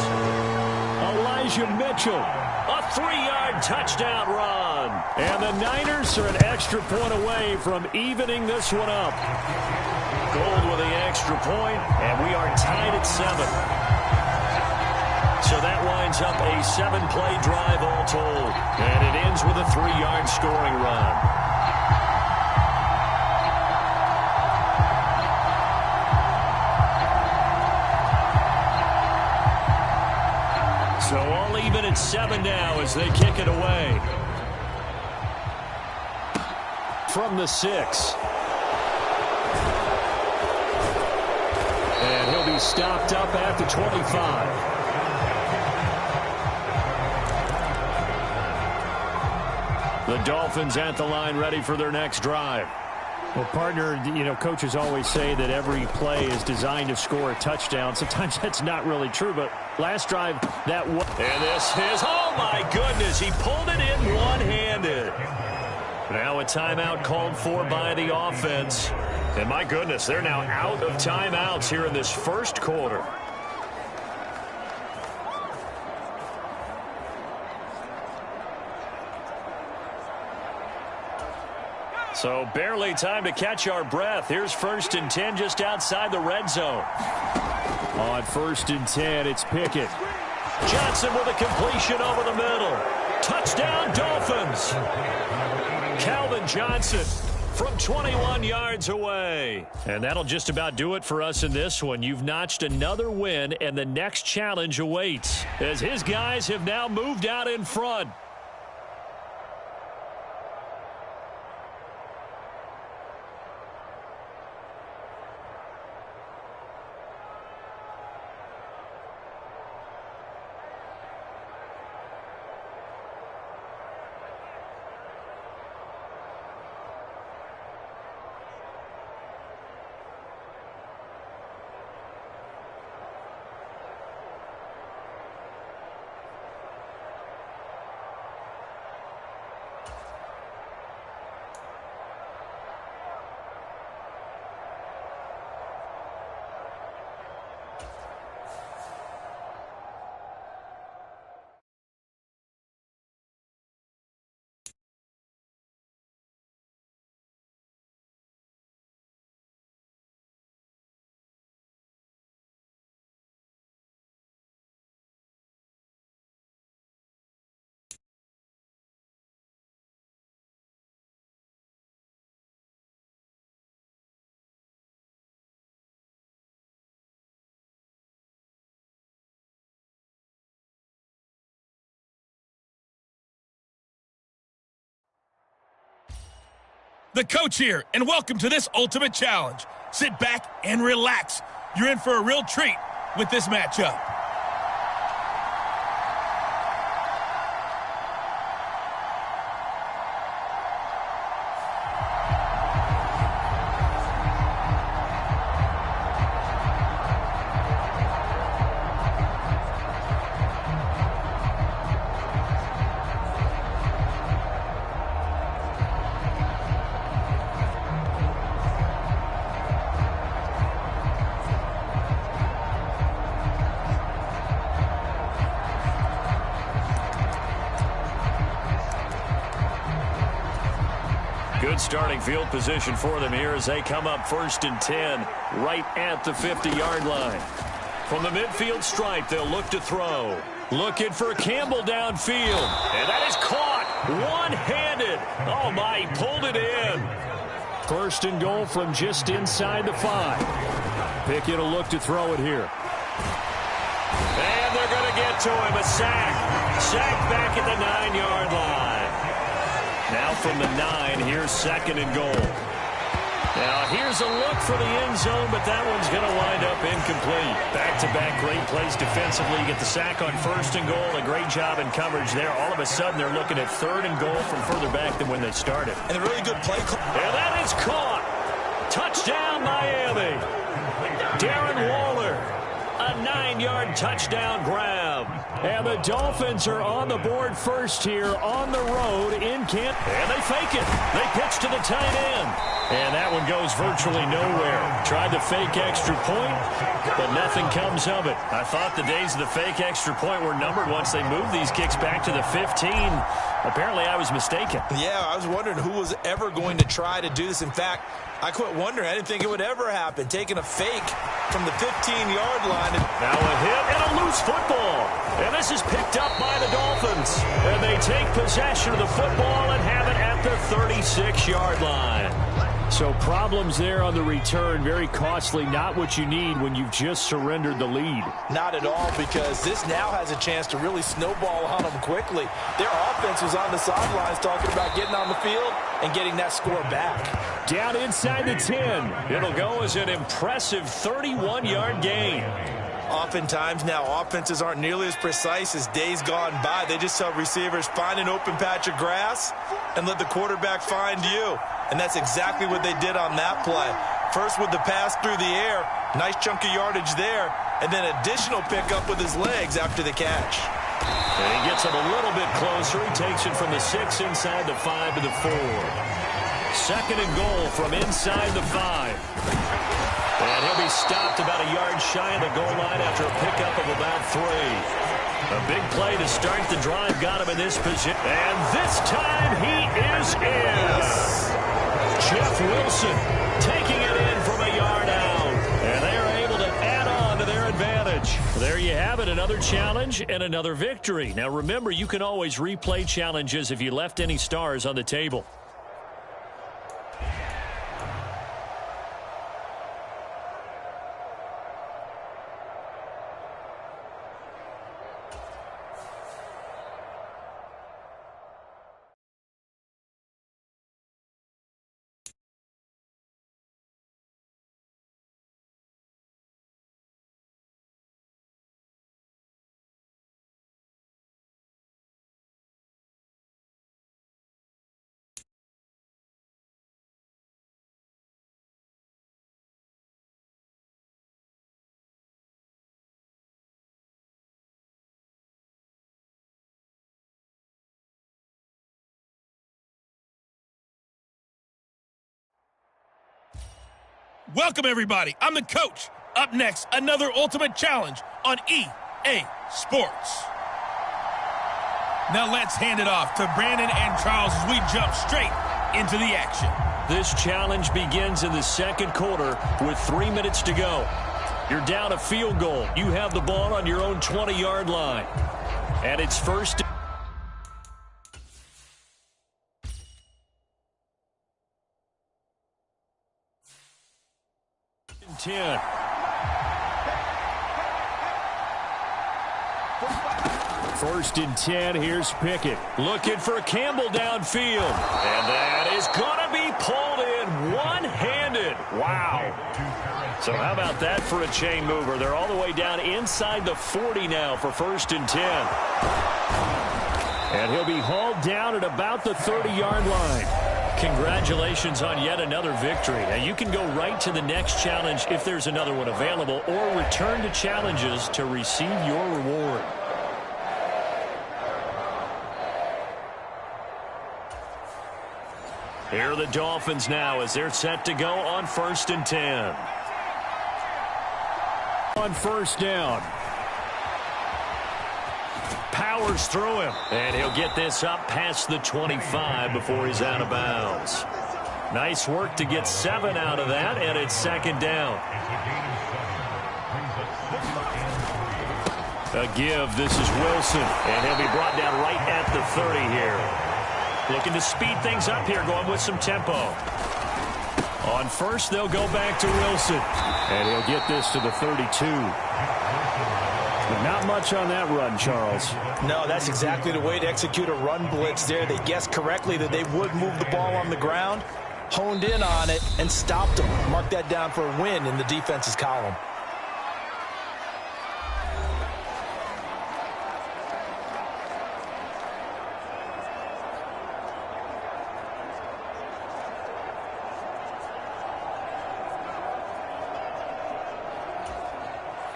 [SPEAKER 6] Elijah Mitchell.
[SPEAKER 2] A 3-yard touchdown run.
[SPEAKER 6] And the Niners are an extra point away from evening this one up.
[SPEAKER 2] Gold with the extra point, and we are tied at 7. So that winds up a 7-play drive all told. And it ends with a 3-yard scoring run. So all even at 7 now as they kick it away.
[SPEAKER 6] From the 6. And he'll be stopped up at the 25.
[SPEAKER 2] The Dolphins at the line ready for their next drive.
[SPEAKER 6] Well, partner, you know, coaches always say that every play is designed to score a touchdown. Sometimes that's not really true, but last drive, that was.
[SPEAKER 2] And this is, oh my goodness, he pulled it in one-handed. Now a timeout called for by the offense. And my goodness, they're now out of timeouts here in this first quarter. So barely time to catch our breath. Here's 1st and 10 just outside the red zone.
[SPEAKER 6] On 1st and 10, it's Pickett.
[SPEAKER 2] Johnson with a completion over the middle. Touchdown, Dolphins. Calvin Johnson from 21 yards away. And that'll just about do it for us in this one. You've notched another win, and the next challenge awaits as his guys have now moved out in front.
[SPEAKER 1] The coach here, and welcome to this ultimate challenge. Sit back and relax. You're in for a real treat with this matchup.
[SPEAKER 2] Good starting field position for them here as they come up 1st and 10 right at the 50-yard line. From the midfield stripe, they'll look to throw. Looking for Campbell downfield. And that is caught one-handed. Oh, my, he pulled it in. 1st and goal from just inside the 5. Pickett will look to throw it here. And they're going to get to him. A sack. Sack back at the 9-yard line. Now from the 9, here's 2nd and goal. Now here's a look for the end zone, but that one's going to wind up incomplete. Back-to-back great plays defensively. You get the sack on 1st and goal. A great job in coverage there. All of a sudden, they're looking at 3rd and goal from further back than when they started.
[SPEAKER 5] And a really good play.
[SPEAKER 2] And that is caught. Touchdown, Miami. Darren Waller. A 9-yard touchdown grab. And the Dolphins are on the board first here on the road in camp. And they fake it. They pitch to the tight end. And that one goes virtually nowhere. Tried the fake extra point, but nothing comes of it. I thought the days of the fake extra point were numbered once they moved these kicks back to the 15. Apparently I was mistaken.
[SPEAKER 5] Yeah, I was wondering who was ever going to try to do this. In fact, I quit wondering. I didn't think it would ever happen. Taking a fake from the 15-yard line.
[SPEAKER 2] Now a hit and a loose football. And this is picked up by the Dolphins. And they take possession of the football and have it at the 36-yard line. So problems there on the return. Very costly. Not what you need when you've just surrendered the lead.
[SPEAKER 5] Not at all, because this now has a chance to really snowball on them quickly. Their offense was on the sidelines talking about getting on the field and getting that score back.
[SPEAKER 2] Down inside the 10. It'll go as an impressive 31-yard gain.
[SPEAKER 5] Oftentimes now offenses aren't nearly as precise as days gone by. They just tell receivers, find an open patch of grass and let the quarterback find you. And that's exactly what they did on that play. First with the pass through the air, nice chunk of yardage there, and then additional pickup with his legs after the catch.
[SPEAKER 2] And he gets him a little bit closer. He takes it from the 6 inside the 5 to the 4. 2nd and goal from inside the 5. And he'll be stopped about a yard shy of the goal line after a pickup of about 3. A big play to start the drive got him in this position. And this time he is in. Jeff Wilson taking it in from a yard out. And they are able to add on to their advantage. There you have it, another challenge and another victory. Now remember, you can always replay challenges if you left any stars on the table.
[SPEAKER 1] Welcome, everybody. I'm the coach. Up next, another ultimate challenge on EA Sports. Now let's hand it off to Brandon and Charles as we jump straight into the action.
[SPEAKER 2] This challenge begins in the second quarter with 3 minutes to go. You're down a field goal. You have the ball on your own 20-yard line. And it's first. And 10. First and 10, here's Pickett. Looking for Campbell downfield. And that is going to be pulled in one-handed. Wow. So how about that for a chain mover? They're all the way down inside the 40 now for first and 10. And he'll be hauled down at about the 30-yard line. Congratulations on yet another victory. Now you can go right to the next challenge if there's another one available, or return to challenges to receive your reward. Here are the Dolphins now as they're set to go on first and 10. On first down. Powers through him. And he'll get this up past the 25 before he's out of bounds. Nice work to get 7 out of that, and it's second down. A give. This is Wilson. And he'll be brought down right at the 30 here. Looking to speed things up here, going with some tempo. On first, they'll go back to Wilson. And he'll get this to the 32. But not much on that run, Charles.
[SPEAKER 3] No, that's exactly the way to execute a run blitz there. They guessed correctly that they would move the ball on the ground, honed in on it, and stopped them. Mark that down for a win in the defense's column.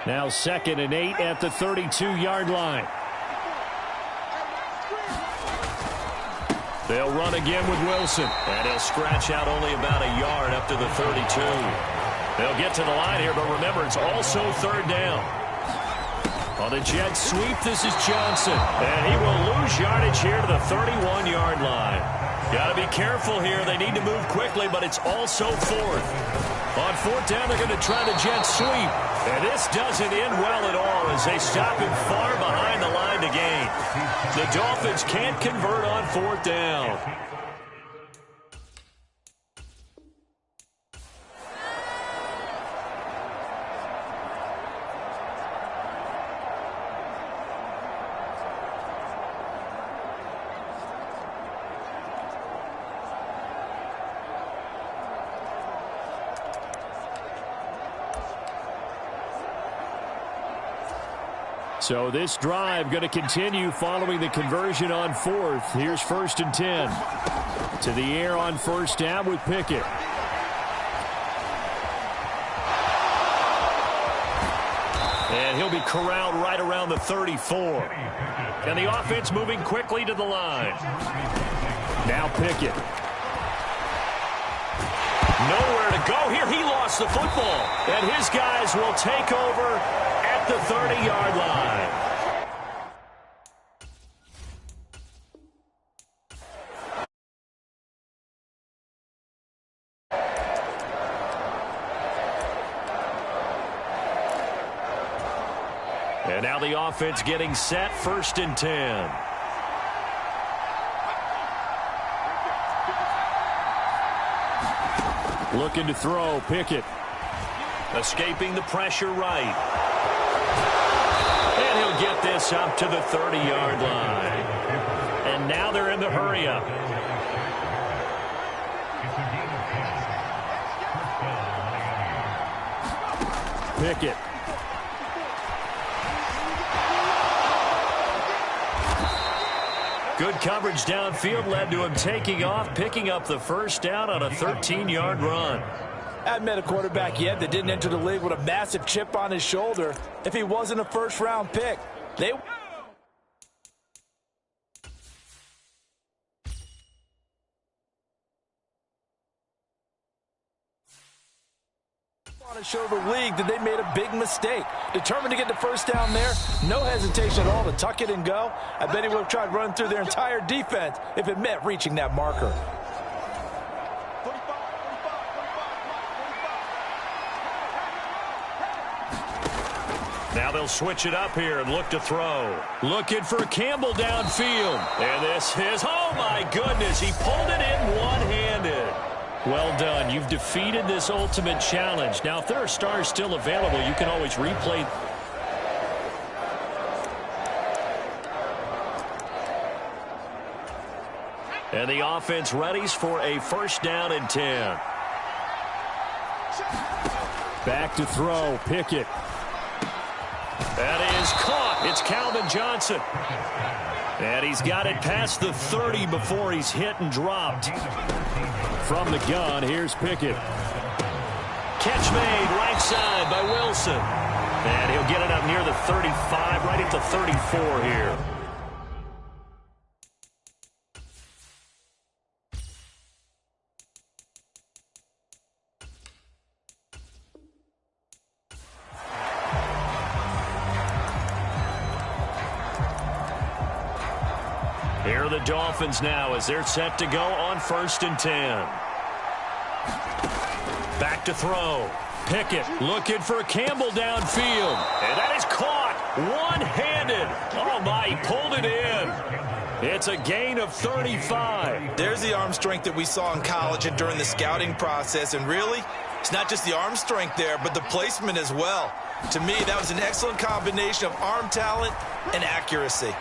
[SPEAKER 2] Now second and 8 at the 32-yard line. They'll run again with Wilson. And he'll scratch out only about a yard up to the 32. They'll get to the line here, but remember, it's also third down. On the jet sweep, this is Johnson. And he will lose yardage here to the 31-yard line. Got to be careful here. They need to move quickly, but it's also fourth. On fourth down, they're going to try the jet sweep. And this doesn't end well at all as they stop him far behind the line to gain. The Dolphins can't convert on fourth down. So this drive going to continue following the conversion on fourth. Here's first and 10. To the air on first down with Pickett. And he'll be corralled right around the 34. And the offense moving quickly to the line. Now Pickett. Nowhere to go here. He lost the football. And his guys will take over at the 30-yard line. And now the offense getting set, first and 10. Looking to throw, Pickett. Escaping the pressure right. And he'll get this up to the 30-yard line. And now they're in the hurry-up. Pickett. Good coverage downfield led to him taking off, picking up the first down on a 13-yard run.
[SPEAKER 3] I haven't met a quarterback yet that didn't enter the league with a massive chip on his shoulder if he wasn't a first-round pick. They want to show the league that they made a big mistake. Determined to get the first down there. No hesitation at all to tuck it and go. I bet he would have tried running through their entire defense if it meant reaching that marker.
[SPEAKER 2] Now they'll switch it up here and look to throw. Looking for Campbell downfield. And this is, oh my goodness, he pulled it in one-handed. Well done. You've defeated this ultimate challenge. Now, if there are stars still available, you can always replay. And the offense readies for a first down and 10.
[SPEAKER 6] Back to throw. Pickett.
[SPEAKER 2] That is caught. It's Calvin Johnson. And he's got it past the 30 before he's hit and dropped.
[SPEAKER 6] From the gun, here's Pickett.
[SPEAKER 2] Catch made right side by Wilson. And he'll get it up near the 35, right at the 34 here. Here are the Dolphins now as they're set to go on 1st and 10. Back to throw. Pickett looking for Campbell downfield. And that is caught one-handed. Oh, my, he pulled it in. It's a gain of 35.
[SPEAKER 5] There's the arm strength that we saw in college and during the scouting process. And really, it's not just the arm strength there, but the placement as well. To me, that was an excellent combination of arm talent and accuracy.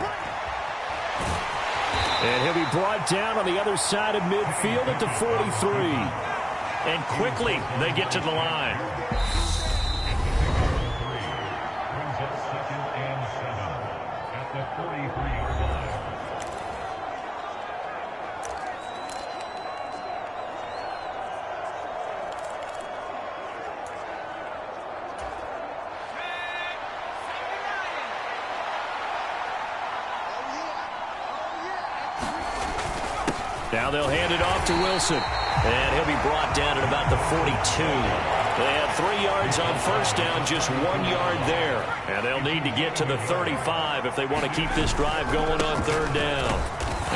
[SPEAKER 6] And he'll be brought down on the other side of midfield at the 43.
[SPEAKER 2] And quickly, they get to the line. Now they'll hand it off to Wilson. And he'll be brought down at about the 42. They had 3 yards on first down, just 1 yard there. And they'll need to get to the 35 if they want to keep this drive going on 3rd down.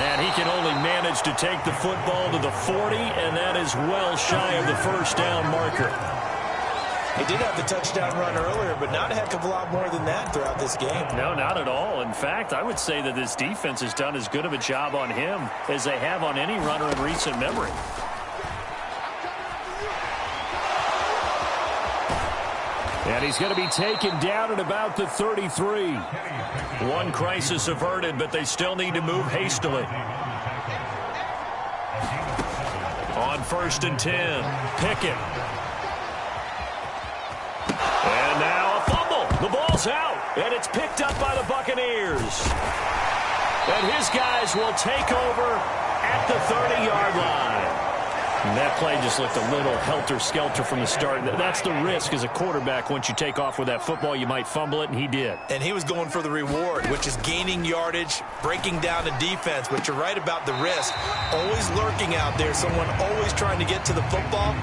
[SPEAKER 2] And he can only manage to take the football to the 40, and that is well shy of the first down marker.
[SPEAKER 5] He did have the touchdown run earlier, but not a heck of a lot more than that throughout this game.
[SPEAKER 2] No, not at all. In fact, I would say that this defense has done as good of a job on him as they have on any runner in recent memory.
[SPEAKER 6] And he's going to be taken down at about the 33.
[SPEAKER 2] One crisis averted, but they still need to move hastily. On 1st and 10, Pickett. And now a fumble. The ball's out, and it's picked up by the Buccaneers. And his guys will take over at the 30-yard line. And that play just looked a little helter-skelter from the start. That's the risk as a quarterback. Once you take off with that football, you might fumble it, and he did.
[SPEAKER 5] And he was going for the reward, which is gaining yardage, breaking down the defense. But you're right about the risk. Always lurking out there, someone always trying to get to the football.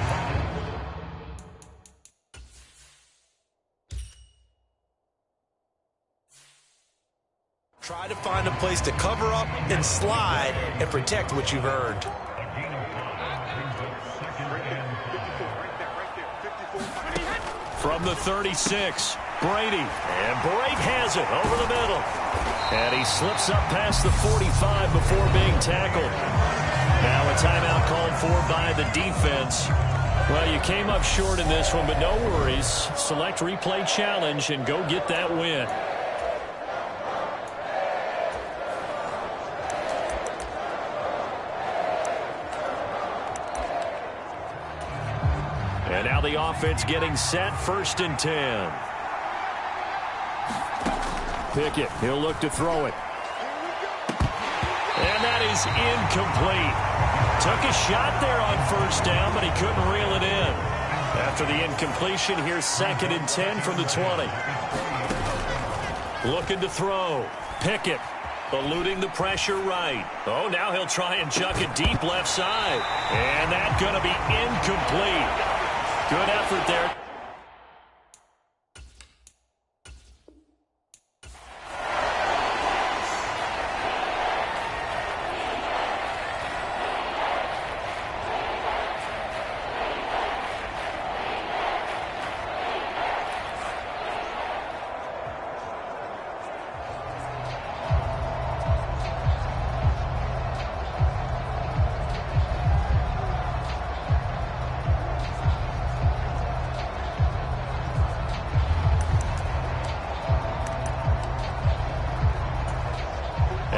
[SPEAKER 5] Try to find a place to cover up and slide and protect what you've earned.
[SPEAKER 2] From the 36, Brady. And Brady has it over the middle. And he slips up past the 45 before being tackled. Now a timeout called for by the defense. Well, you came up short in this one, but no worries. Select replay challenge and go get that win. And now the offense getting set, 1st and 10.
[SPEAKER 6] Pickett, he'll look to throw it.
[SPEAKER 2] And that is incomplete. Took a shot there on 1st down, but he couldn't reel it in. After the incompletion, here's 2nd and 10 from the 20. Looking to throw. Pickett eluding the pressure right. Oh, now he'll try and chuck it deep left side. And that's going to be incomplete. Good effort there.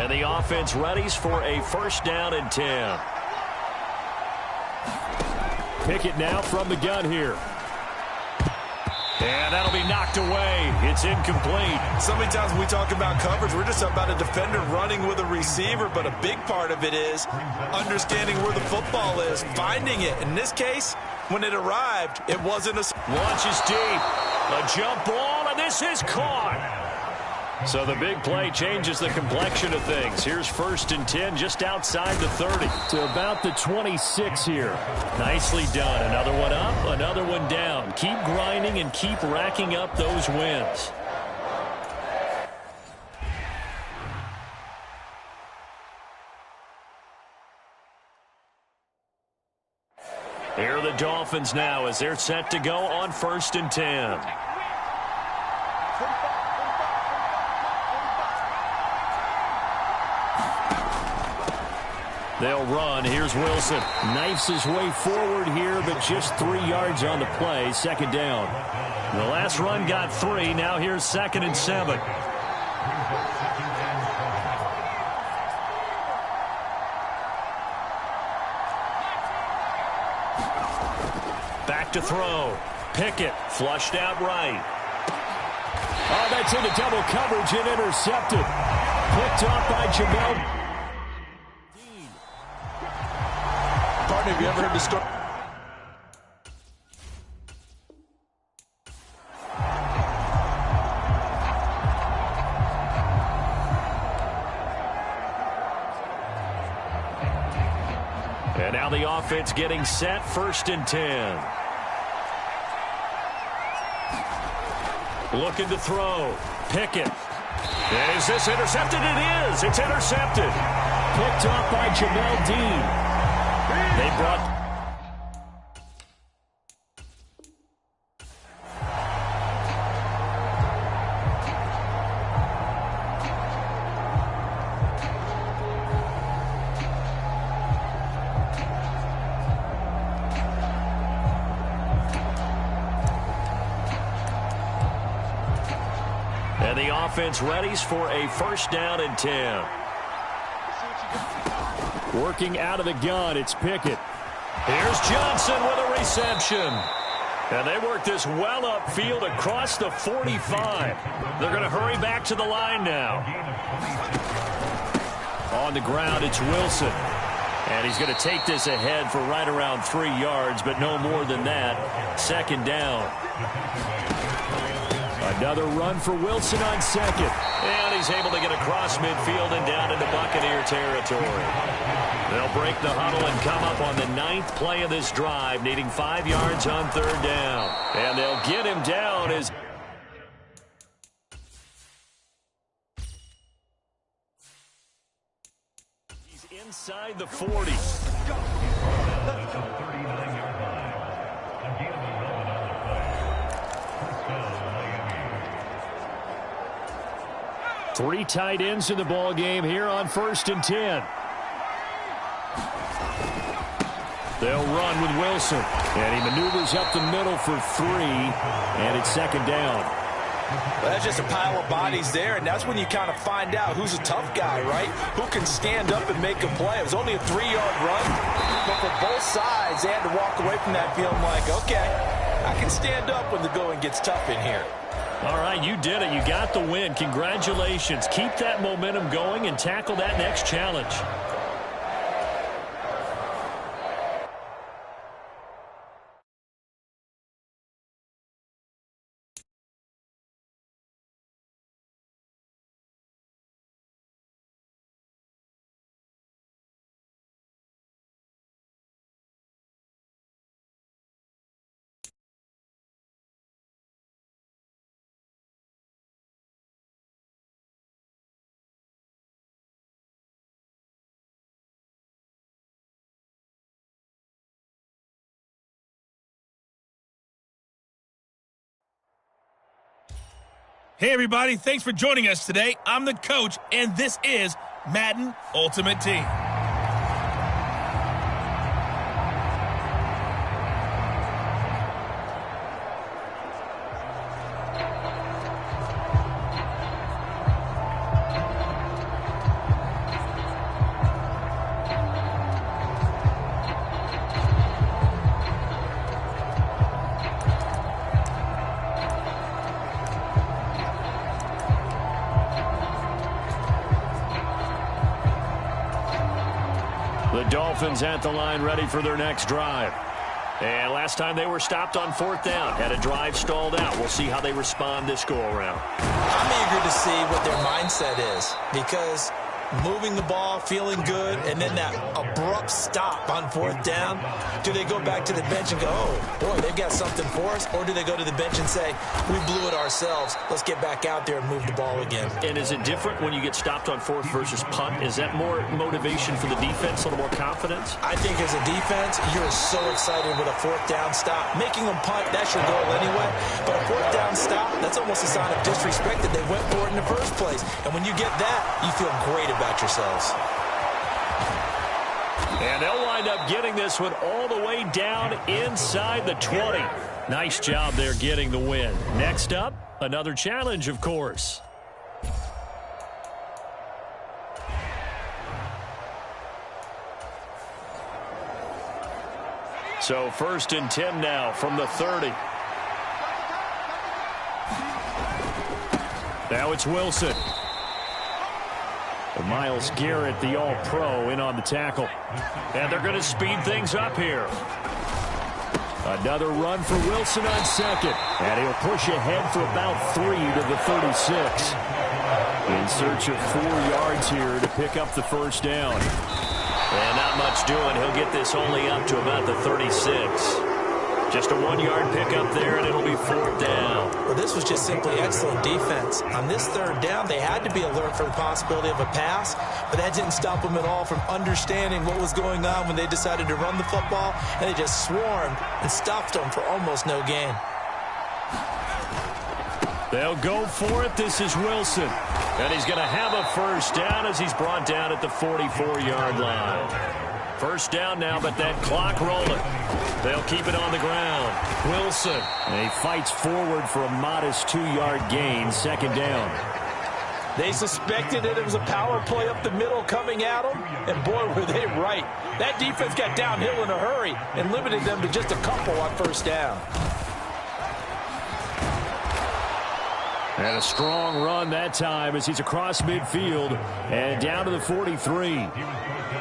[SPEAKER 2] And the offense readies for a first down and 10.
[SPEAKER 6] Pickett now from the gun here.
[SPEAKER 2] And that'll be knocked away. It's incomplete.
[SPEAKER 5] So many times when we talk about coverage, we're just about a defender running with a receiver, but a big part of it is understanding where the football is, finding it. In this case, when it arrived, it wasn't a...
[SPEAKER 2] Launches deep. A jump ball, and this is caught. So the big play changes the complexion of things. Here's first and 10 just outside the 30.
[SPEAKER 6] To about the 26 here.
[SPEAKER 2] Nicely done. Another one up, another one down. Keep grinding and keep racking up those wins. Here are the Dolphins now as they're set to go on first and 10. They'll run. Here's Wilson.
[SPEAKER 6] Knifes his way forward here, but just 3 yards on the play. Second down.
[SPEAKER 2] The last run got 3. Now here's second and 7. Back to throw. Pickett flushed out right.
[SPEAKER 6] Oh, that's into double coverage and intercepted. Picked off by Jamel.
[SPEAKER 5] Have you ever heard the story?
[SPEAKER 2] And now the offense getting set, first and 10. Looking to throw. Pickett. And is this intercepted? It is. It's intercepted.
[SPEAKER 6] Picked off by Jamel Dean.
[SPEAKER 2] They brought... And the offense readies for a first down and 10.
[SPEAKER 6] Working out of the gun, it's Pickett.
[SPEAKER 2] Here's Johnson with a reception. And they work this well upfield across the 45. They're going to hurry back to the line now. On the ground, it's Wilson. And he's going to take this ahead for right around 3 yards, but no more than that. Second down.
[SPEAKER 6] Another run for Wilson on second.
[SPEAKER 2] And he's able to get across midfield and down into Buccaneer territory. They'll break the huddle and come up on the 9th play of this drive, needing 5 yards on third down. And they'll get him down as... he's inside the 40.
[SPEAKER 6] 3 tight ends in the ball game here on first and 10.
[SPEAKER 2] They'll run with Wilson.
[SPEAKER 6] And he maneuvers up the middle for 3. And it's second down.
[SPEAKER 5] Well, that's just a pile of bodies there, and that's when you kind of find out who's a tough guy, right? Who can stand up and make a play. It was only a 3-yard run, but for both sides, they had to walk away from that feeling like, okay, I can stand up when the going gets tough in here.
[SPEAKER 2] All right, you did it. You got the win. Congratulations. Keep that momentum going and tackle that next challenge.
[SPEAKER 1] Hey, everybody. Thanks for joining us today. I'm the coach, and this is Madden Ultimate Team.
[SPEAKER 2] Dolphins at the line ready for their next drive. And last time they were stopped on 4th down. Had a drive stalled out. We'll see how they respond this go-around.
[SPEAKER 5] I'm eager to see what their mindset is, because moving the ball, feeling good, and then that abrupt stop on 4th down. Do they go back to the bench and go, oh, boy, they've got something for us? Or do they go to the bench and say, we blew it ourselves. Let's get back out there and move the ball again.
[SPEAKER 2] And is it different when you get stopped on 4th versus punt? Is that more motivation for the defense, a little more confidence?
[SPEAKER 5] I think as a defense, you're so excited with a 4th down stop. Making them punt, that's your goal anyway. But a 4th down stop, that's almost a sign of disrespect that they went for it in the first place. And when you get that, you feel great about yourselves.
[SPEAKER 2] And they'll wind up getting this one all the way down inside the 20. Nice job there getting the win. Next up, another challenge, of course. So 1st and 10 now from the 30. Now it's Wilson. Myles Garrett, the All-Pro, in on the tackle. And they're going to speed things up here. Another run for Wilson on 2nd. And he'll push ahead for about 3 to the 36. In search of 4 yards here to pick up the 1st down. And not much doing. He'll get this only up to about the 36. Just a 1-yard pickup there, and it'll be 4th down.
[SPEAKER 5] Well, this was just simply excellent defense. On this 3rd down, they had to be alert for the possibility of a pass, but that didn't stop them at all from understanding what was going on when they decided to run the football, and they just swarmed and stopped them for almost no gain.
[SPEAKER 2] They'll go for it. This is Wilson. And he's going to have a 1st down as he's brought down at the 44-yard line. 1st down now, but that clock rolling. They'll keep it on the ground. Wilson. And he fights forward for a modest 2-yard gain. 2nd down.
[SPEAKER 3] They suspected that it was a power play up the middle coming at them, and boy, were they right. That defense got downhill in a hurry and limited them to just a couple on 1st down.
[SPEAKER 2] And a strong run that time as he's across midfield and down to the 43.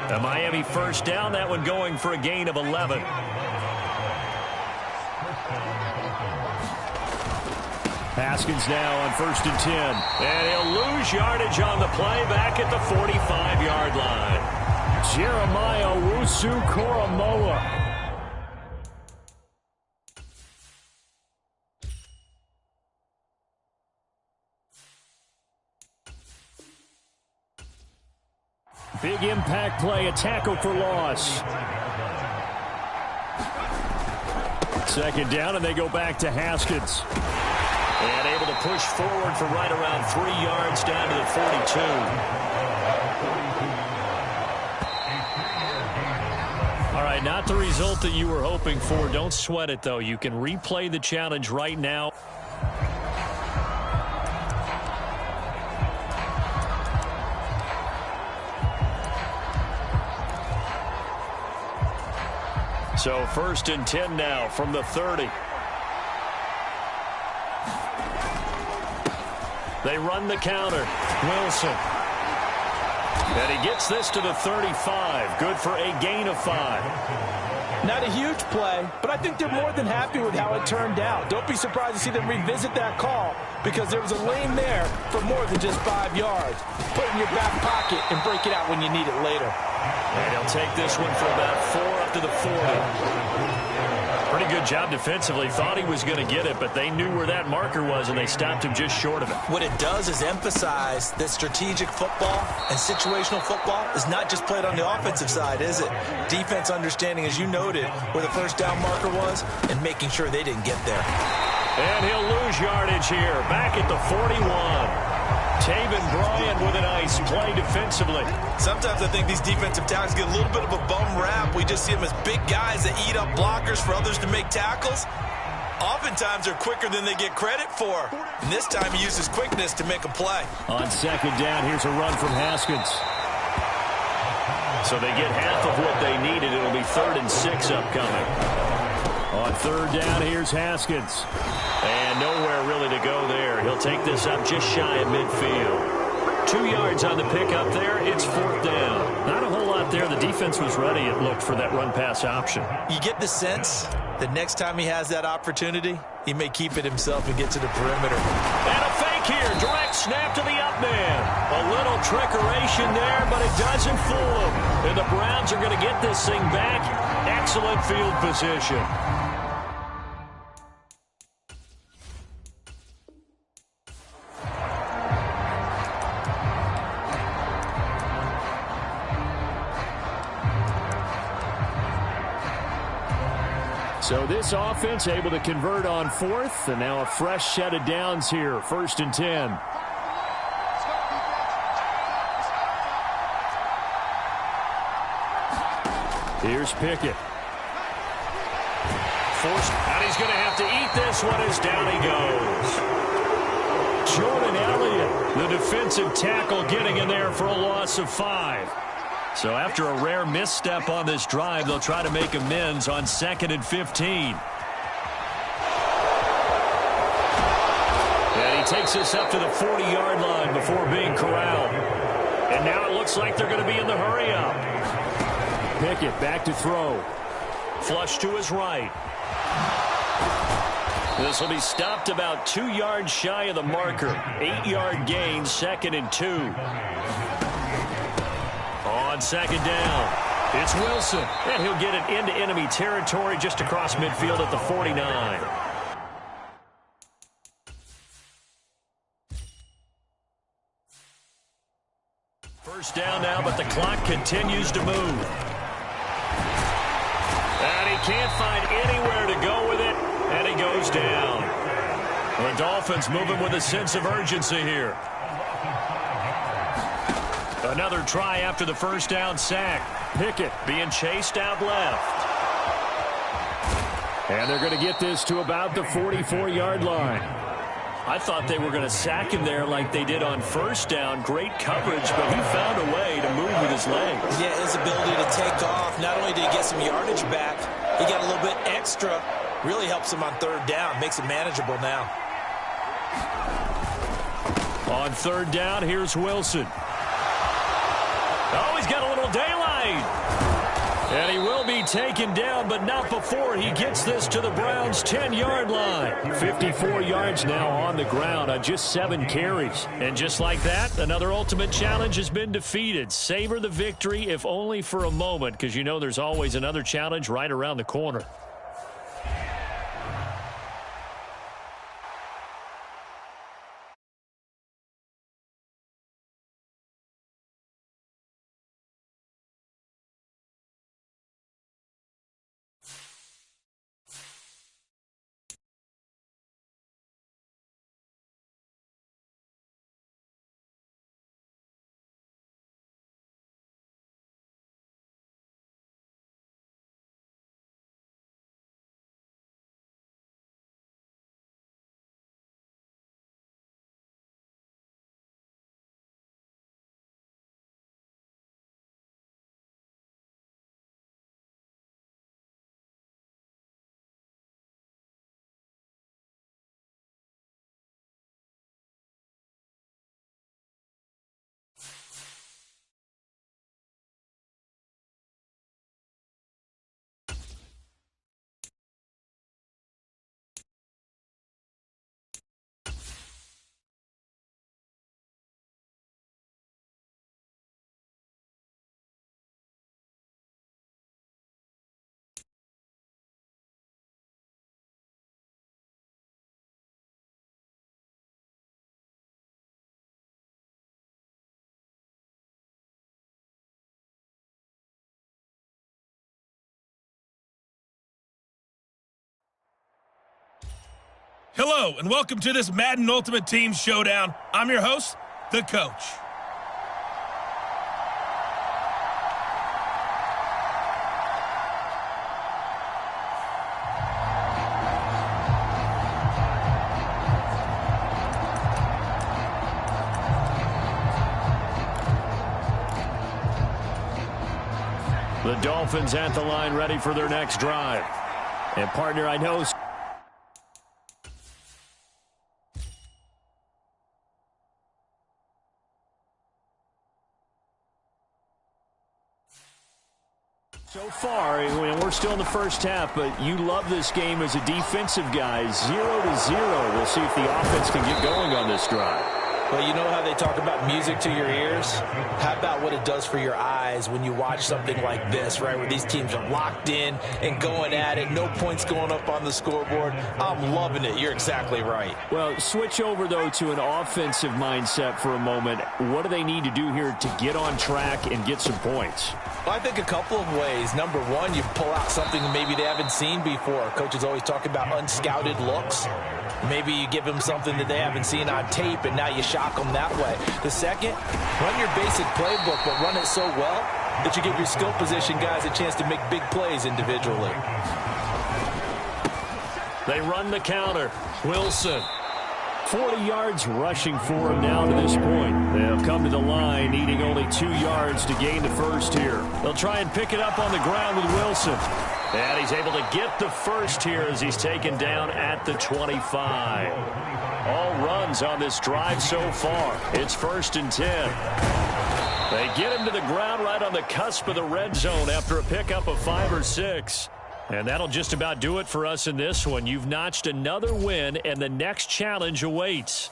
[SPEAKER 2] The Miami 1st down, that one going for a gain of 11. Haskins now on 1st and 10. And he'll lose yardage on the play back at the 45-yard line. Jeremiah Owusu-Koramoah. Big impact play, a tackle for loss. 2nd down, and they go back to Haskins. And able to push forward for right around 3 yards down to the 42. All right, not the result that you were hoping for. Don't sweat it, though. You can replay the challenge right now. So 1st and 10 now from the 30. They run the counter. Wilson. And he gets this to the 35. Good for a gain of 5.
[SPEAKER 3] Not a huge play, but I think they're more than happy with how it turned out. Don't be surprised to see them revisit that call, because there was a lane there for more than just 5 yards. Put it in your back pocket and break it out when you need it later.
[SPEAKER 2] And he'll take this one for about 4 up to the 40. Pretty good job defensively. Thought he was going to get it, but they knew where that marker was, and they stopped him just short of it.
[SPEAKER 5] What it does is emphasize that strategic football and situational football is not just played on the offensive side, is it? Defense understanding, as you noted, where the 1st down marker was and making sure they didn't get there.
[SPEAKER 2] And he'll lose yardage here. Back at the 41. Taven Bryan with a nice play defensively.
[SPEAKER 5] Sometimes I think these defensive tackles get a little bit of a bum rap. We just see them as big guys that eat up blockers for others to make tackles. Oftentimes they're quicker than they get credit for. And this time he uses quickness to make a play.
[SPEAKER 2] On 2nd down, here's a run from Haskins. So they get half of what they needed. It'll be 3rd and 6 upcoming. On 3rd down, here's Haskins. And nowhere really to go there. He'll take this up just shy of midfield. 2 yards on the pickup there. It's 4th down. Not a whole lot up there. The defense was ready, it looked, for that run-pass option.
[SPEAKER 5] You get the sense that next time he has that opportunity, he may keep it himself and get to the perimeter.
[SPEAKER 2] And a fake here. Direct snap to the up man. A little trickeration there, but it doesn't fool him. And the Browns are going to get this thing back. Excellent field position. So this offense able to convert on fourth, and now a fresh set of downs here, 1st and 10. Here's Pickett. Forced, and he's going to have to eat this one as down he goes. Jordan Elliott, the defensive tackle, getting in there for a loss of 5. So after a rare misstep on this drive, they'll try to make amends on 2nd and 15. And he takes this up to the 40-yard line before being corralled. And now it looks like they're going to be in the hurry-up. Pickett back to throw. Flush to his right. This will be stopped about 2 yards shy of the marker. 8-yard gain, 2nd and 2. On 2nd down, it's Wilson. And he'll get it into enemy territory just across midfield at the 49. First down now, but the clock continues to move. And he can't find anywhere to go with it, and he goes down. The Dolphins moving with a sense of urgency here. Another try after the first down sack. Pickett being chased out left. And they're going to get this to about the 44-yard line. I thought they were going to sack him there like they did on first down. Great coverage, but he found a way to move with his legs.
[SPEAKER 5] Yeah, his ability to take off. Not only did he get some yardage back, he got a little bit extra. Really helps him on 3rd down. Makes it manageable now.
[SPEAKER 2] On 3rd down, here's Wilson. Oh, he's got a little daylight. And he will be taken down, but not before he gets this to the Browns' 10-yard line. 54 yards now on the ground on just 7 carries. And just like that, another ultimate challenge has been defeated. Savor the victory, if only for a moment, because you know there's always another challenge right around the corner.
[SPEAKER 1] Hello, and welcome to this Madden Ultimate Team Showdown. I'm your host, the Coach.
[SPEAKER 2] The Dolphins at the line ready for their next drive. And partner, I know...
[SPEAKER 6] So far, we're still in the first half, but you love this game as a defensive guy. 0-0. We'll see if the offense can get going on this drive.
[SPEAKER 3] Well, you know how they talk about music to your ears? How about what it does for your eyes when you watch something like this, right, where these teams are locked in and going at it, no points going up on the scoreboard? I'm loving it. You're exactly right.
[SPEAKER 6] Well, switch over, though, to an offensive mindset for a moment. What do they need to do here to get on track and get some points?
[SPEAKER 3] Well, I think a couple of ways. Number one, you pull out something that maybe they haven't seen before. Coaches always talk about unscouted looks. Maybe you give them something that they haven't seen on tape, and now you shock them that way. The second, run your basic playbook, but run it so well that you give your skill position guys a chance to make big plays individually.
[SPEAKER 2] They run the counter. Wilson.
[SPEAKER 6] 40 yards rushing for him now to this point. They'll come to the line needing only 2 yards to gain the first here.
[SPEAKER 2] They'll try and pick it up on the ground with Wilson. And he's able to get the first here as he's taken down at the 25. All runs on this drive so far. It's 1st and 10. They get him to the ground right on the cusp of the red zone after a pickup of 5 or 6. And that'll just about do it for us in this one. You've notched another win, and the next challenge awaits.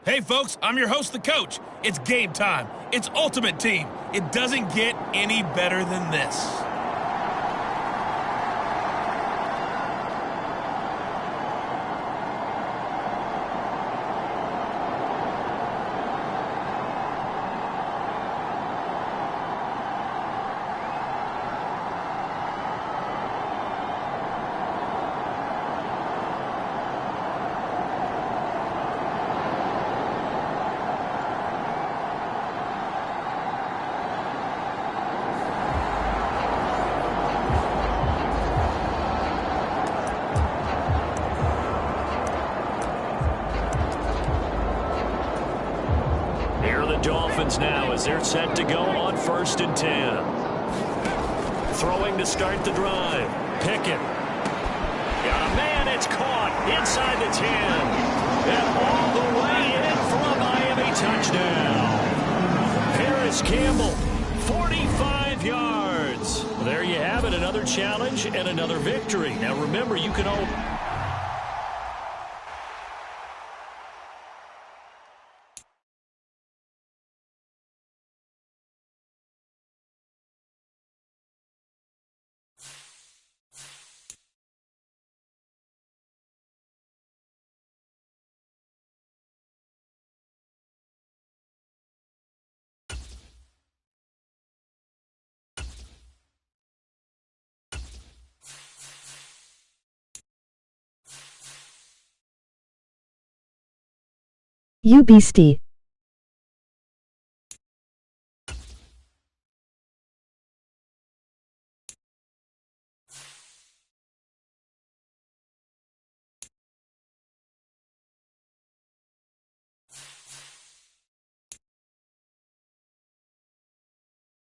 [SPEAKER 1] Hey, folks, I'm your host, the coach. It's game time. It's Ultimate Team. It doesn't get any better than this.
[SPEAKER 2] Dolphins now as they're set to go on 1st and 10. Throwing to start the drive. Pickett. Got a man, it's caught inside the 10. And all the way in for a Miami touchdown. Harris Campbell, 45 yards. Well, there you have it, another challenge and another victory. Now remember, you can all...
[SPEAKER 4] You beastie.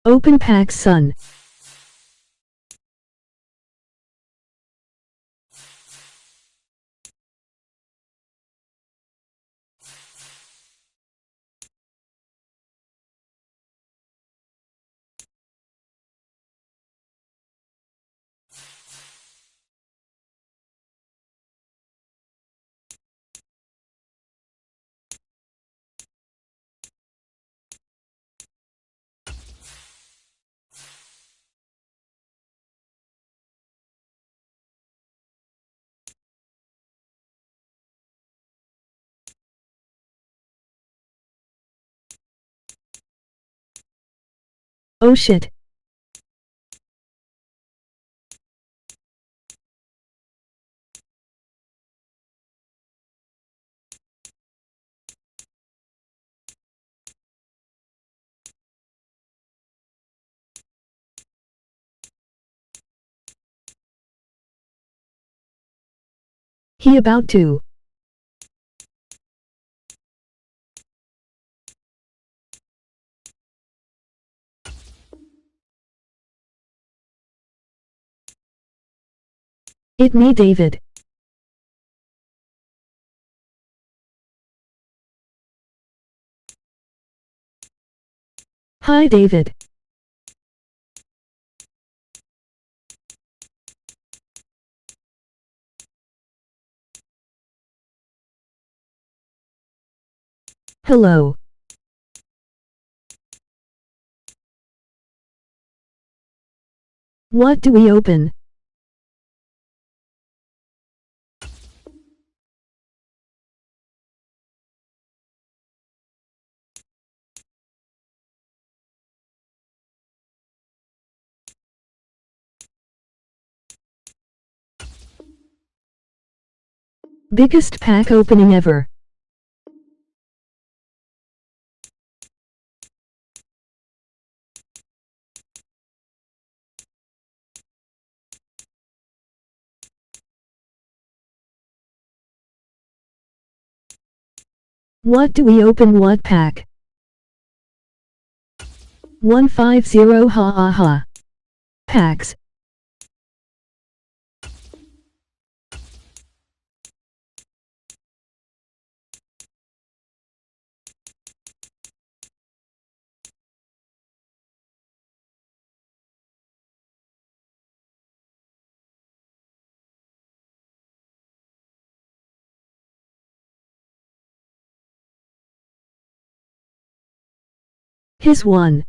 [SPEAKER 4] Open pack, son. Oh shit. He about to. It me, David. Hi, David. Hello. What do we open? Biggest pack opening ever. What do we open? What pack? 150, ha ha ha. Packs. His one.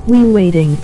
[SPEAKER 4] We waiting.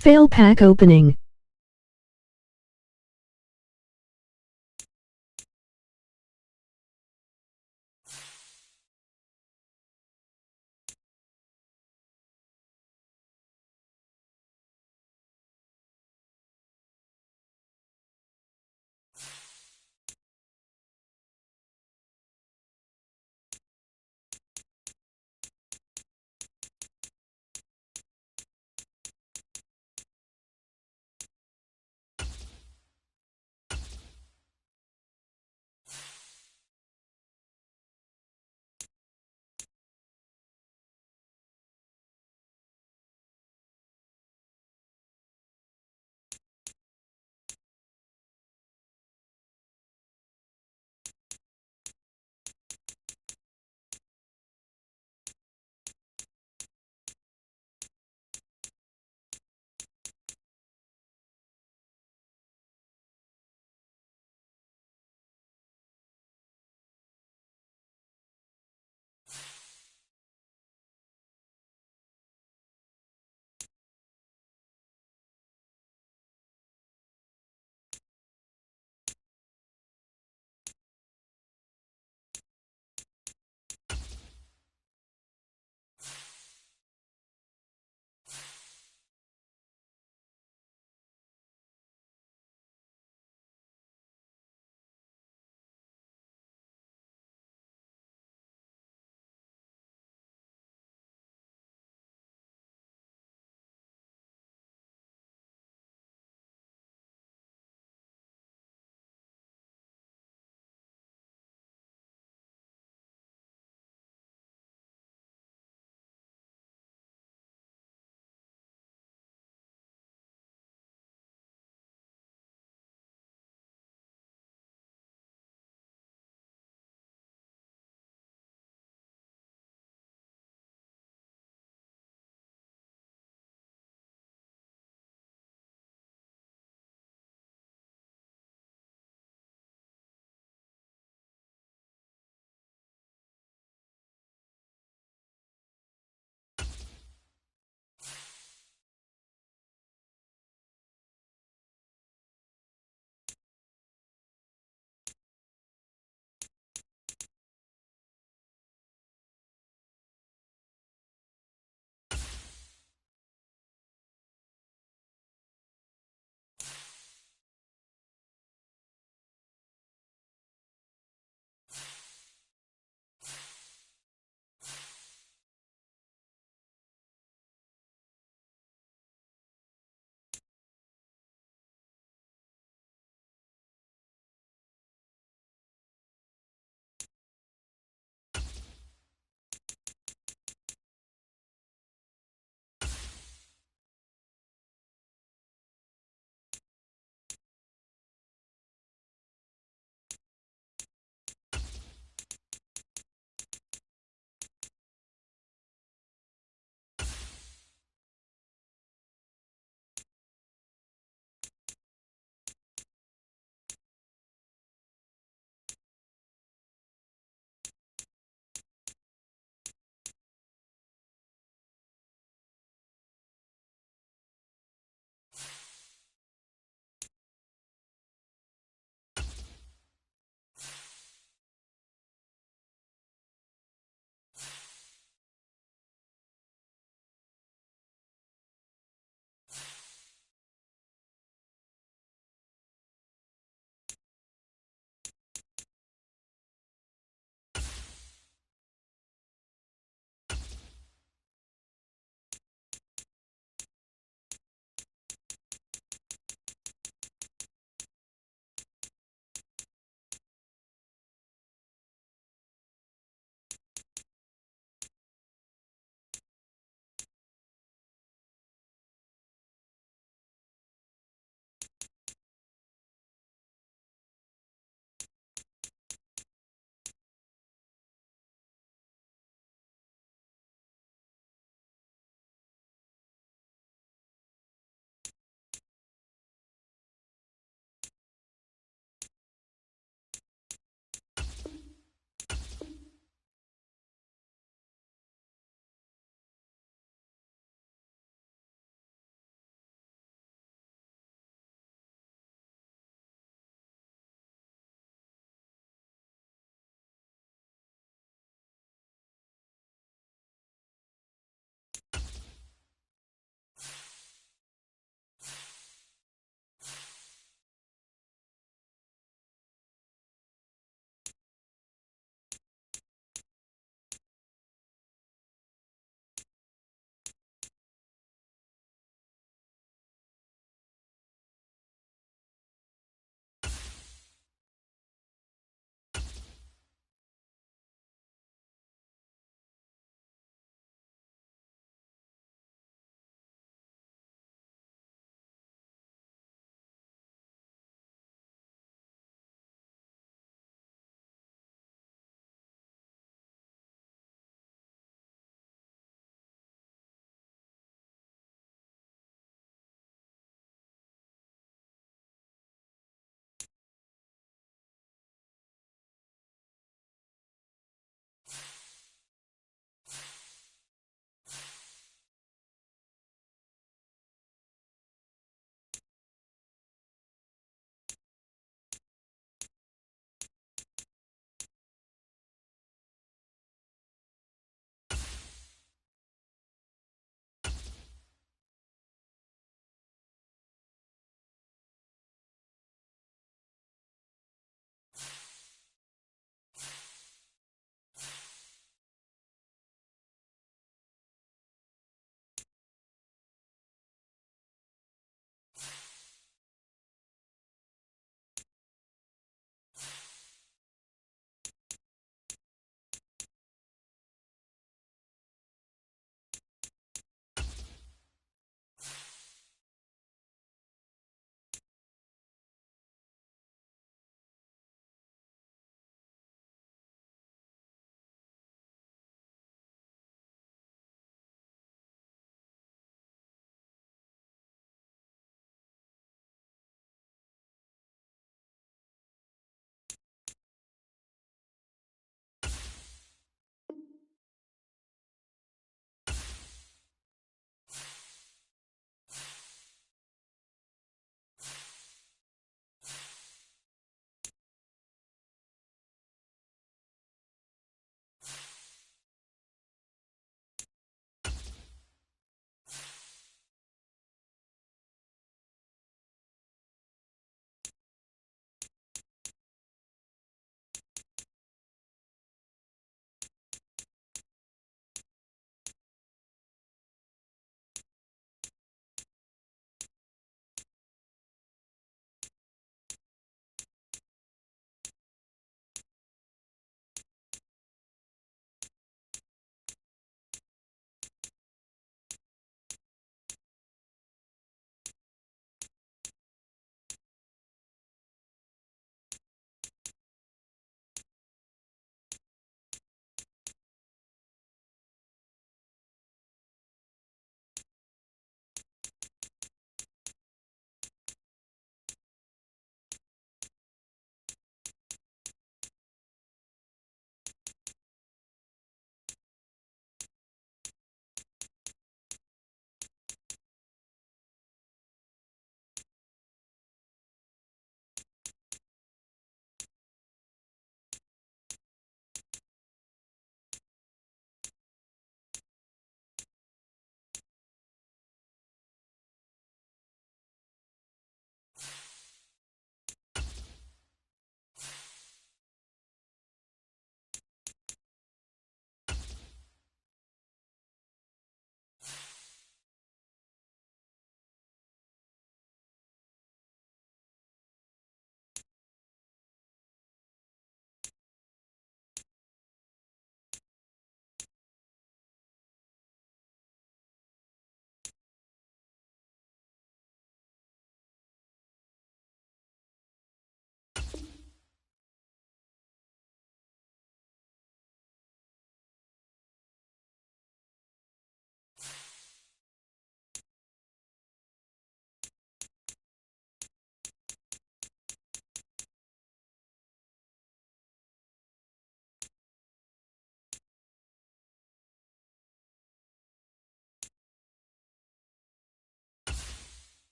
[SPEAKER 4] Fail pack opening.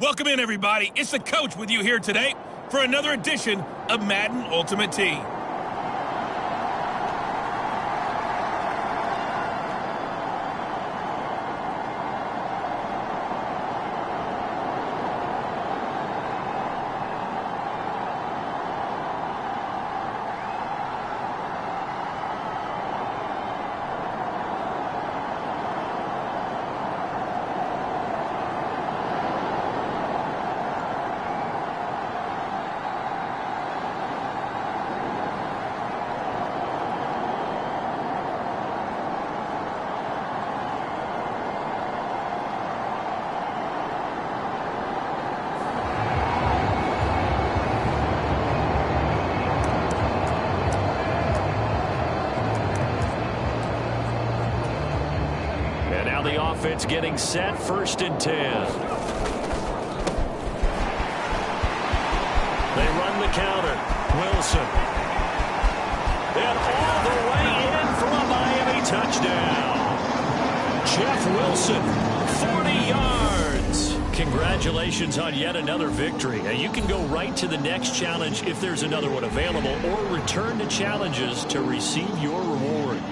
[SPEAKER 1] Welcome in, everybody. It's the coach with you here today for another edition of Madden Ultimate Team.
[SPEAKER 2] The offense getting set, 1st and 10. They run the counter. Wilson. And all the way in for a Miami touchdown. Jeff Wilson, 40 yards. Congratulations on yet another victory. Now you can go right to the next challenge if there's another one available, or return to challenges to receive your reward.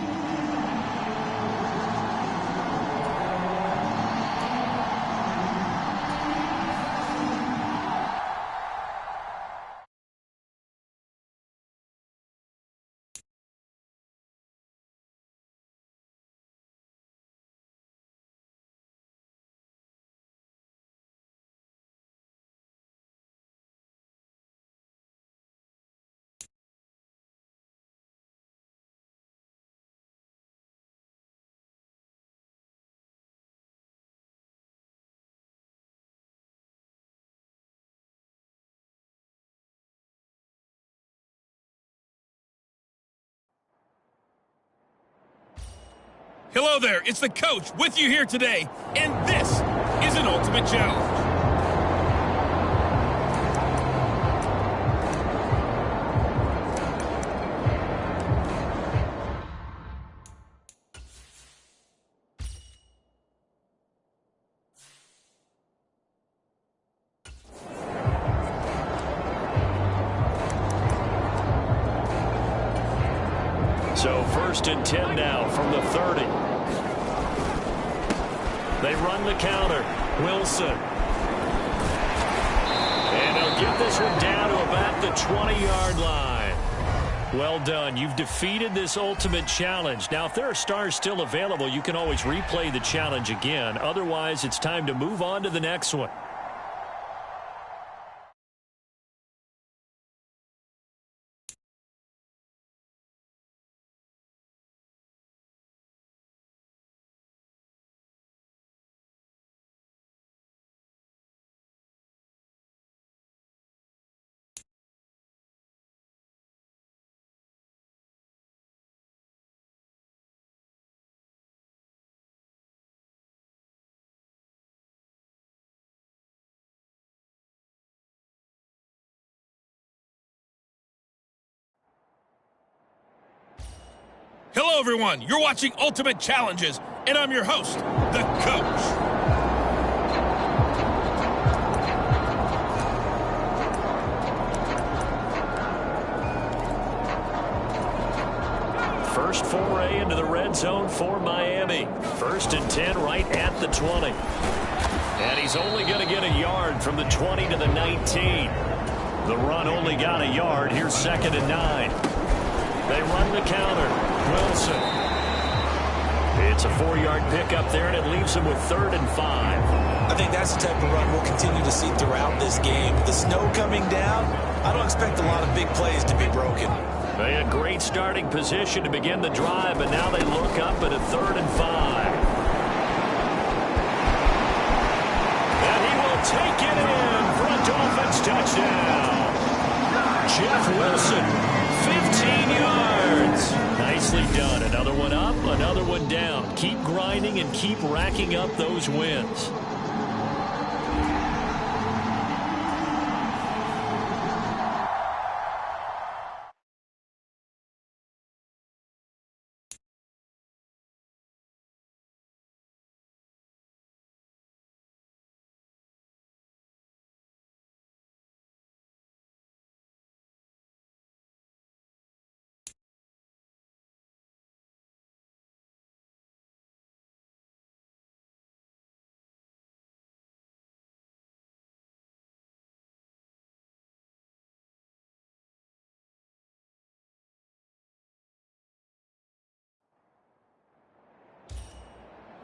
[SPEAKER 1] Hello there, it's the coach with you here today, and this is an Ultimate Challenge.
[SPEAKER 2] So 1st and 10 now from the 30. They run the counter. Wilson. And he'll get this one down to about the 20-yard line. Well done. You've defeated this ultimate challenge. Now, if there are stars still available, you can always replay the challenge again. Otherwise, it's time to move on to the next one.
[SPEAKER 1] Hello, everyone. You're watching Ultimate Challenges, and I'm your host, the coach.
[SPEAKER 2] First foray into the red zone for Miami. 1st and 10 right at the 20. And he's only going to get a yard from the 20 to the 19. The run only got a yard. Here's 2nd and 9. They run the counter. Wilson. It's a 4-yard pickup there, and it leaves him with 3rd and 5.
[SPEAKER 5] I think that's the type of run we'll continue to see throughout this game. With the snow coming down, I don't expect a lot of big plays to be broken.
[SPEAKER 2] They had great starting position to begin the drive, but now they look up at a 3rd and 5. And he will take it in for a Dolphins touchdown. Jeff Wilson, 15 yards. Nicely done. Another one up, another one down. Keep grinding and keep racking up those wins.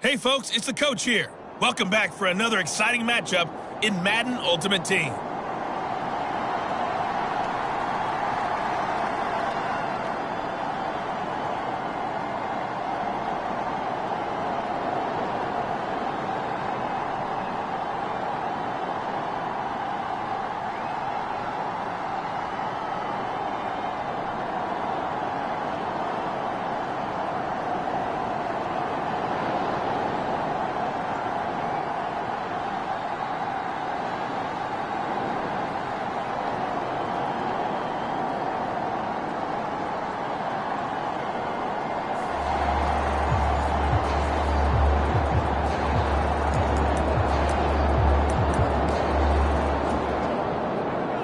[SPEAKER 1] Hey folks, it's the coach here. Welcome back for another exciting matchup in Madden Ultimate Team.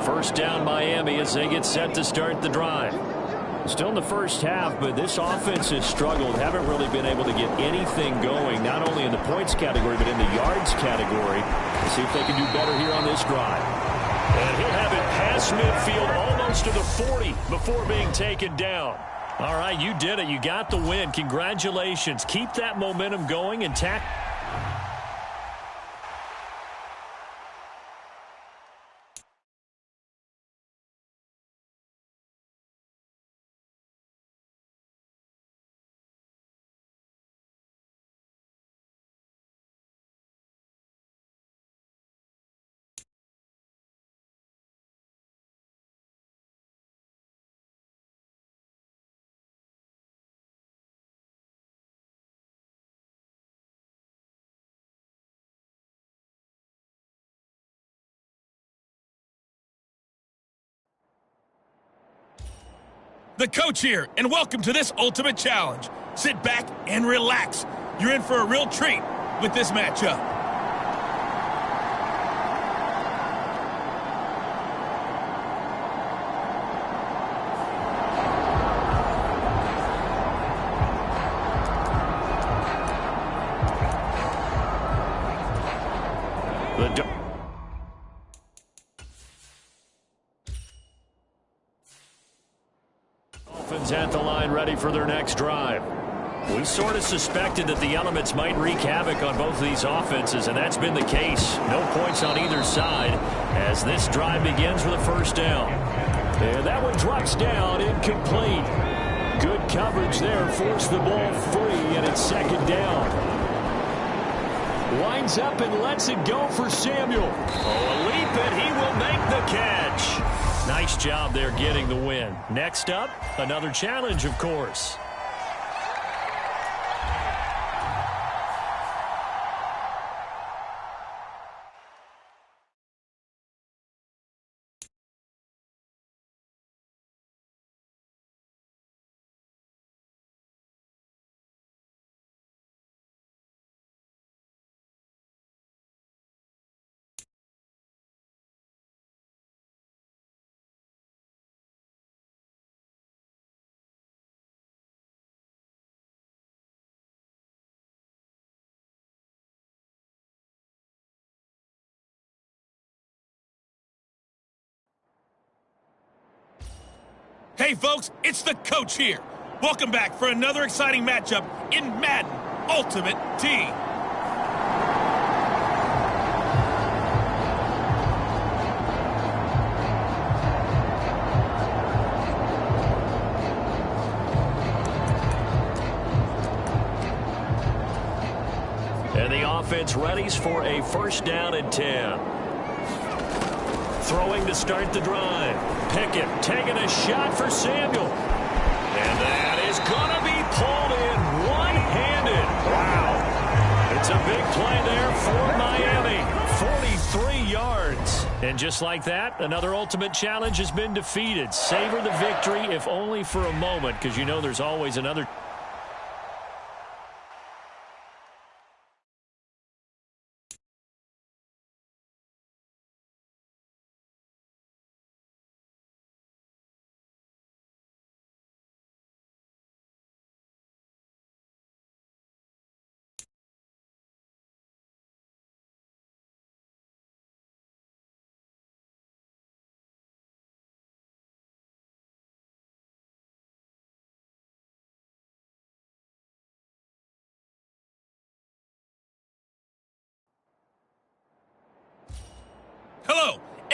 [SPEAKER 2] First down Miami as they get set to start the drive. Still in the first half, but this offense has struggled. Haven't really been able to get anything going, not only in the points category, but in the yards category. Let's see if they can do better here on this drive. And he'll have it past midfield almost to the 40 before being taken down. All right, you did it. You got the win. Congratulations. Keep that momentum going and tackle.
[SPEAKER 1] The coach here, and welcome to this ultimate challenge. Sit back and relax. You're in for a real treat with this matchup.
[SPEAKER 2] At the line ready for their next drive. We sort of suspected that the elements might wreak havoc on both of these offenses, and that's been the case. No points on either side as this drive begins with a first down. And that one drops down, incomplete. Good coverage there, forced the ball free, and it's second down. Winds up and lets it go for Samuel. Oh, a leap, and he will make the catch. Nice job there getting the win. Next up, another challenge, of course.
[SPEAKER 1] Hey folks, it's the coach here. Welcome back for another exciting matchup in Madden Ultimate Team.
[SPEAKER 2] And the offense readies for a first down and 10. Throwing to start the drive. Pickett taking a shot for Samuel. And that is going to be pulled in one-handed. Wow. It's a big play there for Miami. 43 yards. And just like that, another ultimate challenge has been defeated. Savor the victory, if only for a moment, because you know there's always another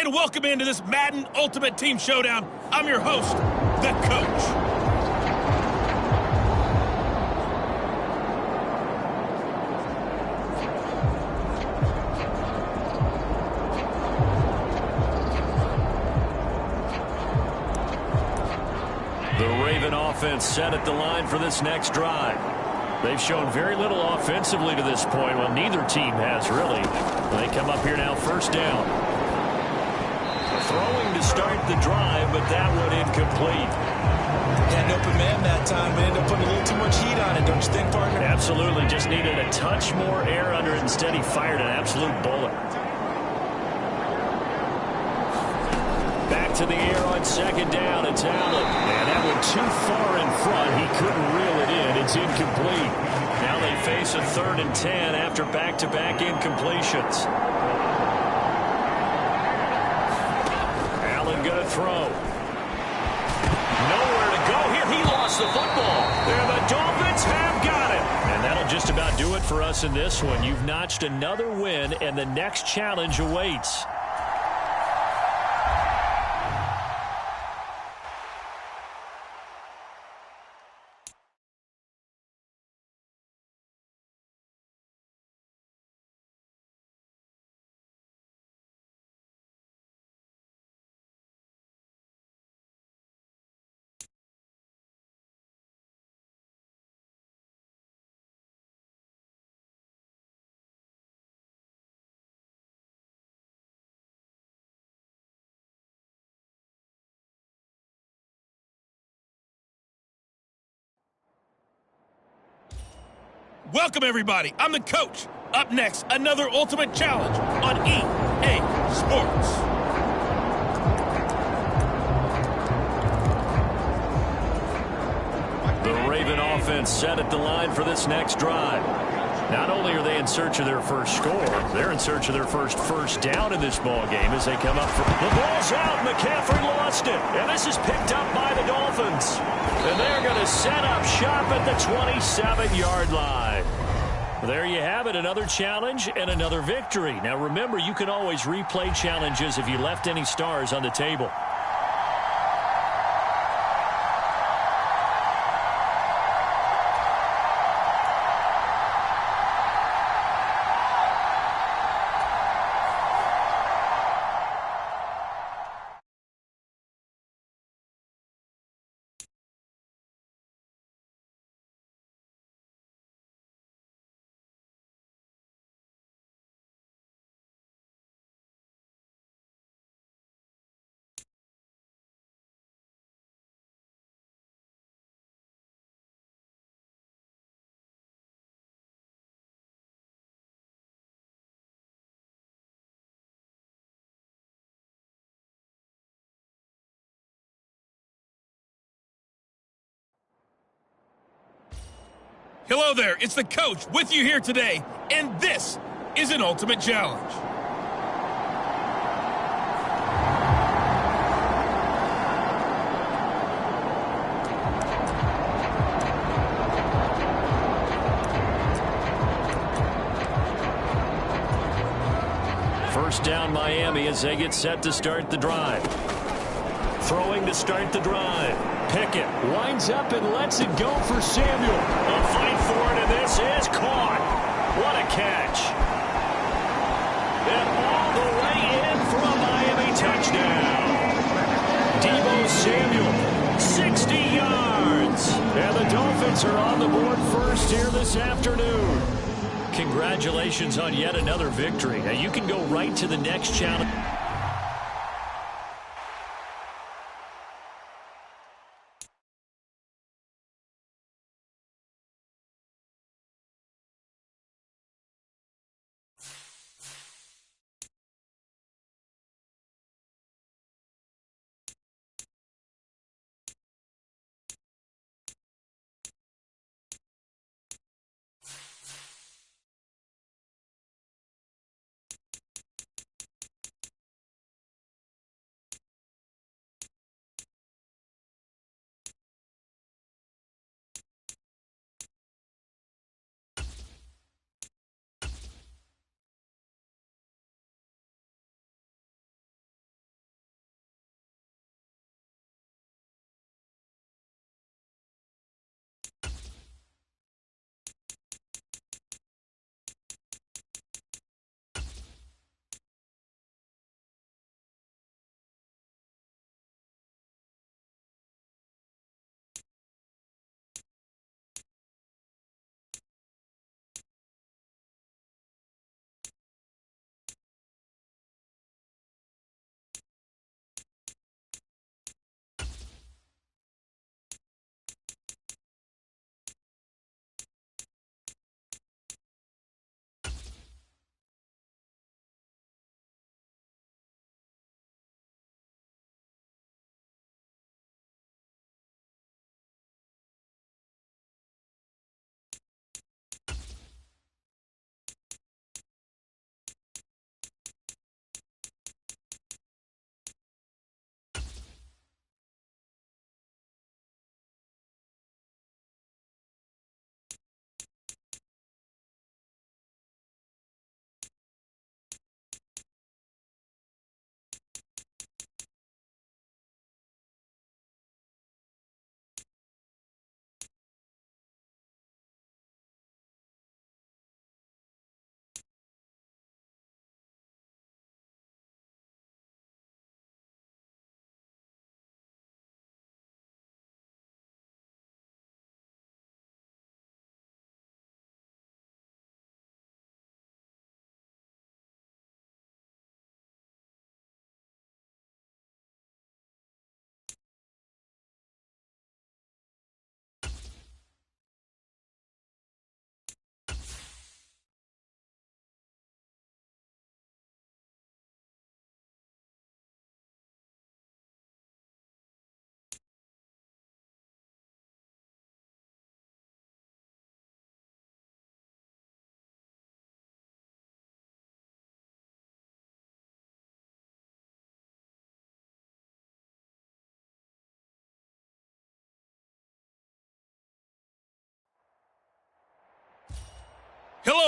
[SPEAKER 1] and welcome into this Madden Ultimate Team Showdown. I'm your host, the Coach.
[SPEAKER 2] The Raven offense set at the line for this next drive. They've shown very little offensively to this point. Well, neither team has, really. They come up here now, first down. Throwing to start the drive, but that one incomplete.
[SPEAKER 5] Had an open man that time, but ended up putting a little too much heat on it, don't you think, partner?
[SPEAKER 2] Absolutely. Just needed a touch more air under it. Instead, he fired an absolute bullet. Back to the air on second down. It's Allen. And that one too far in front. He couldn't reel it in. It's incomplete. Now they face a 3rd and 10 after back-to-back incompletions. Allen going to throw. Nowhere to go here. He lost the football. And the Dolphins have got it. And that'll just about do it for us in this one. You've notched another win, and the next challenge awaits.
[SPEAKER 1] Welcome, everybody. I'm the Coach. Up next, another Ultimate Challenge on EA Sports.
[SPEAKER 2] The Raven offense set at the line for this next drive. Not only are they in search of their first score, they're in search of their first down in this ball game as they come up for the ball's out. McCaffrey lost it, and this is picked up by the Dolphins. And they're going to set up shop at the 27-yard line. There you have it, another challenge and another victory. Now remember, you can always replay challenges if you left any stars on the table.
[SPEAKER 1] Hello there, it's the Coach with you here today, and this is an Ultimate Challenge.
[SPEAKER 2] First down, Miami, as they get set to start the drive. Throwing to start the drive. Pickett winds up and lets it go for Samuel. A fight for it, and this is caught. What a catch. And all the way in for a Miami touchdown. Deebo Samuel, 60 yards. And the Dolphins are on the board first here this afternoon. Congratulations on yet another victory. Now you can go right to the next challenge.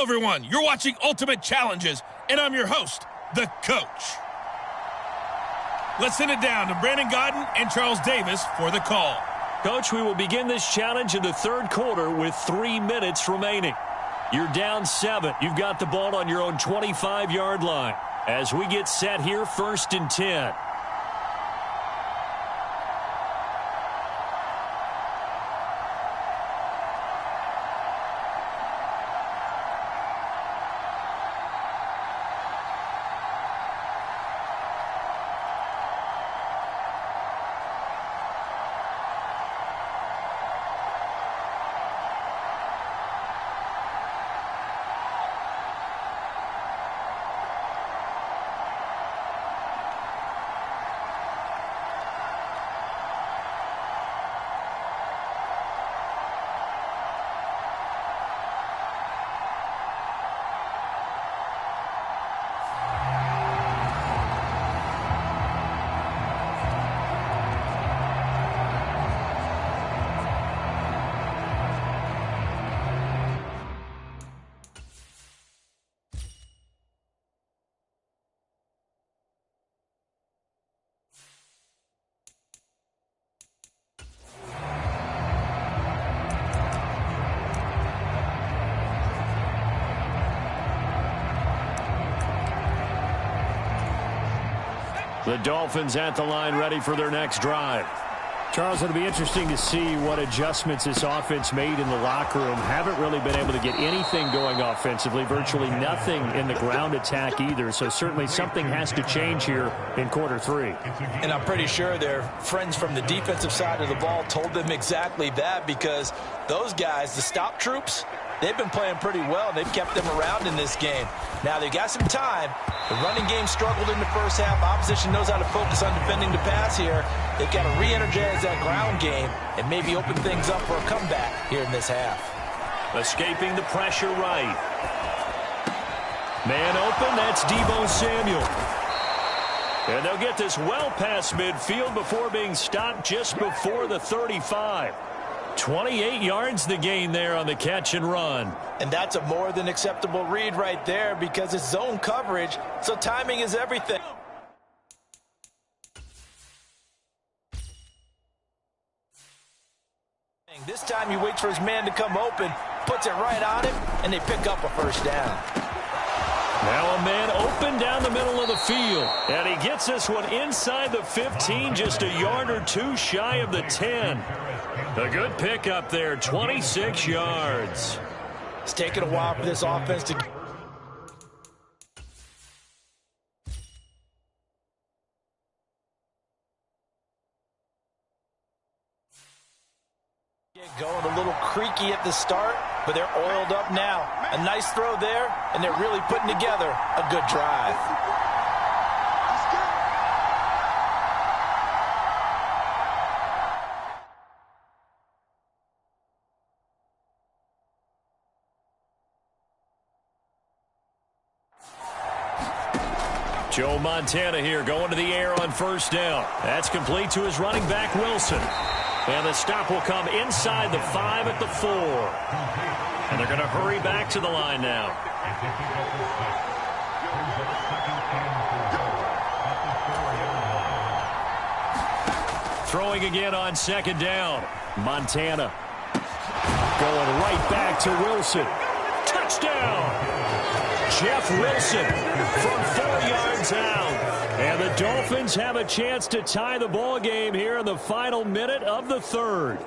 [SPEAKER 1] Hello, everyone. You're watching Ultimate Challenges, and I'm your host, the Coach. Let's send it down to Brandon Godden and Charles Davis for the call.
[SPEAKER 2] Coach, we will begin this challenge in the third quarter with 3 minutes remaining. You're down 7. You've got the ball on your own 25-yard line. As we get set here, 1st and 10. The Dolphins at the line, ready for their next drive.
[SPEAKER 6] Charles, it'll be interesting to see what adjustments this offense made in the locker room. Haven't really been able to get anything going offensively, virtually nothing in the ground attack either. So certainly something has to change here in quarter 3.
[SPEAKER 3] And I'm pretty sure their friends from the defensive side of the ball told them exactly that, because those guys, the stop troops, they've been playing pretty well, and they've kept them around in this game. Now, they've got some time. The running game struggled in the first half. Opposition knows how to focus on defending the pass here. They've got to re-energize that ground game and maybe open things up for a comeback here in this half.
[SPEAKER 2] Escaping the pressure right. Man open, that's Deebo Samuel. And they'll get this well past midfield before being stopped just before the 35. 28 yards the gain there on the catch and run.
[SPEAKER 3] And that's a more than acceptable read right there, because it's zone coverage, so timing is everything. This time he waits for his man to come open, puts it right on him, and they pick up a first down.
[SPEAKER 2] Now a man open down the middle of the field. And he gets this one inside the 15, just a yard or two shy of the 10. A good pickup there, 26 yards.
[SPEAKER 3] It's taken a while for this offense to get going. A little creaky at the start, but they're oiled up now. A nice throw there, and they're really putting together a good drive.
[SPEAKER 2] Joe Montana here going to the air on first down. That's complete to his running back, Wilson. And the stop will come inside the 5 at the 4. And they're going to hurry back to the line now. Throwing again on second down. Montana going right back to Wilson. Touchdown! Jeff Wilson from 4 yards out. And the Dolphins have a chance to tie the ball game here in the final minute of the third.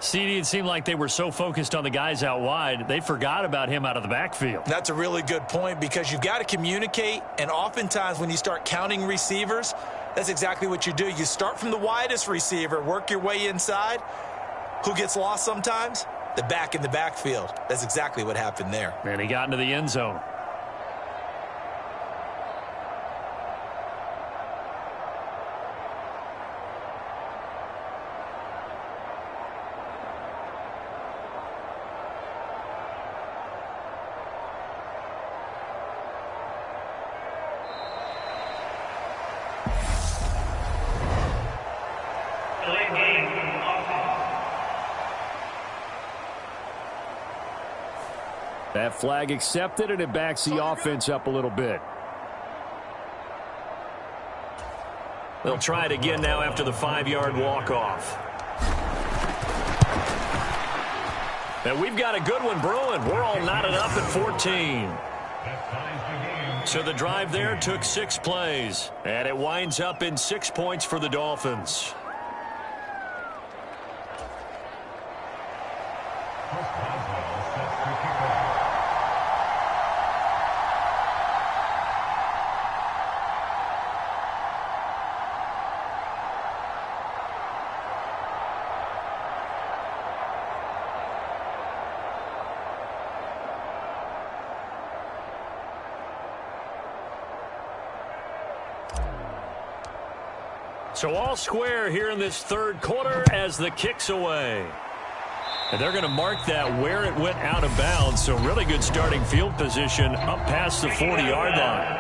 [SPEAKER 2] CD, it seemed like they were so focused on the guys out wide, they forgot about him out of the backfield.
[SPEAKER 5] That's a really good point, because you've got to communicate, and oftentimes when you start counting receivers, that's exactly what you do. You start from the widest receiver, work your way inside. Who gets lost sometimes? The back in the backfield. That's exactly what happened there.
[SPEAKER 2] And he got into the end zone.
[SPEAKER 6] That flag accepted, and it backs the offense up a little bit.
[SPEAKER 2] They'll try it again now after the 5-yard walk-off. And we've got a good one brewing. We're all knotted up at 14. So the drive there took 6 plays, and it winds up in 6 points for the Dolphins. So all square here in this third quarter as the kick's away. And they're going to mark that where it went out of bounds. So really good starting field position up past the 40-yard line.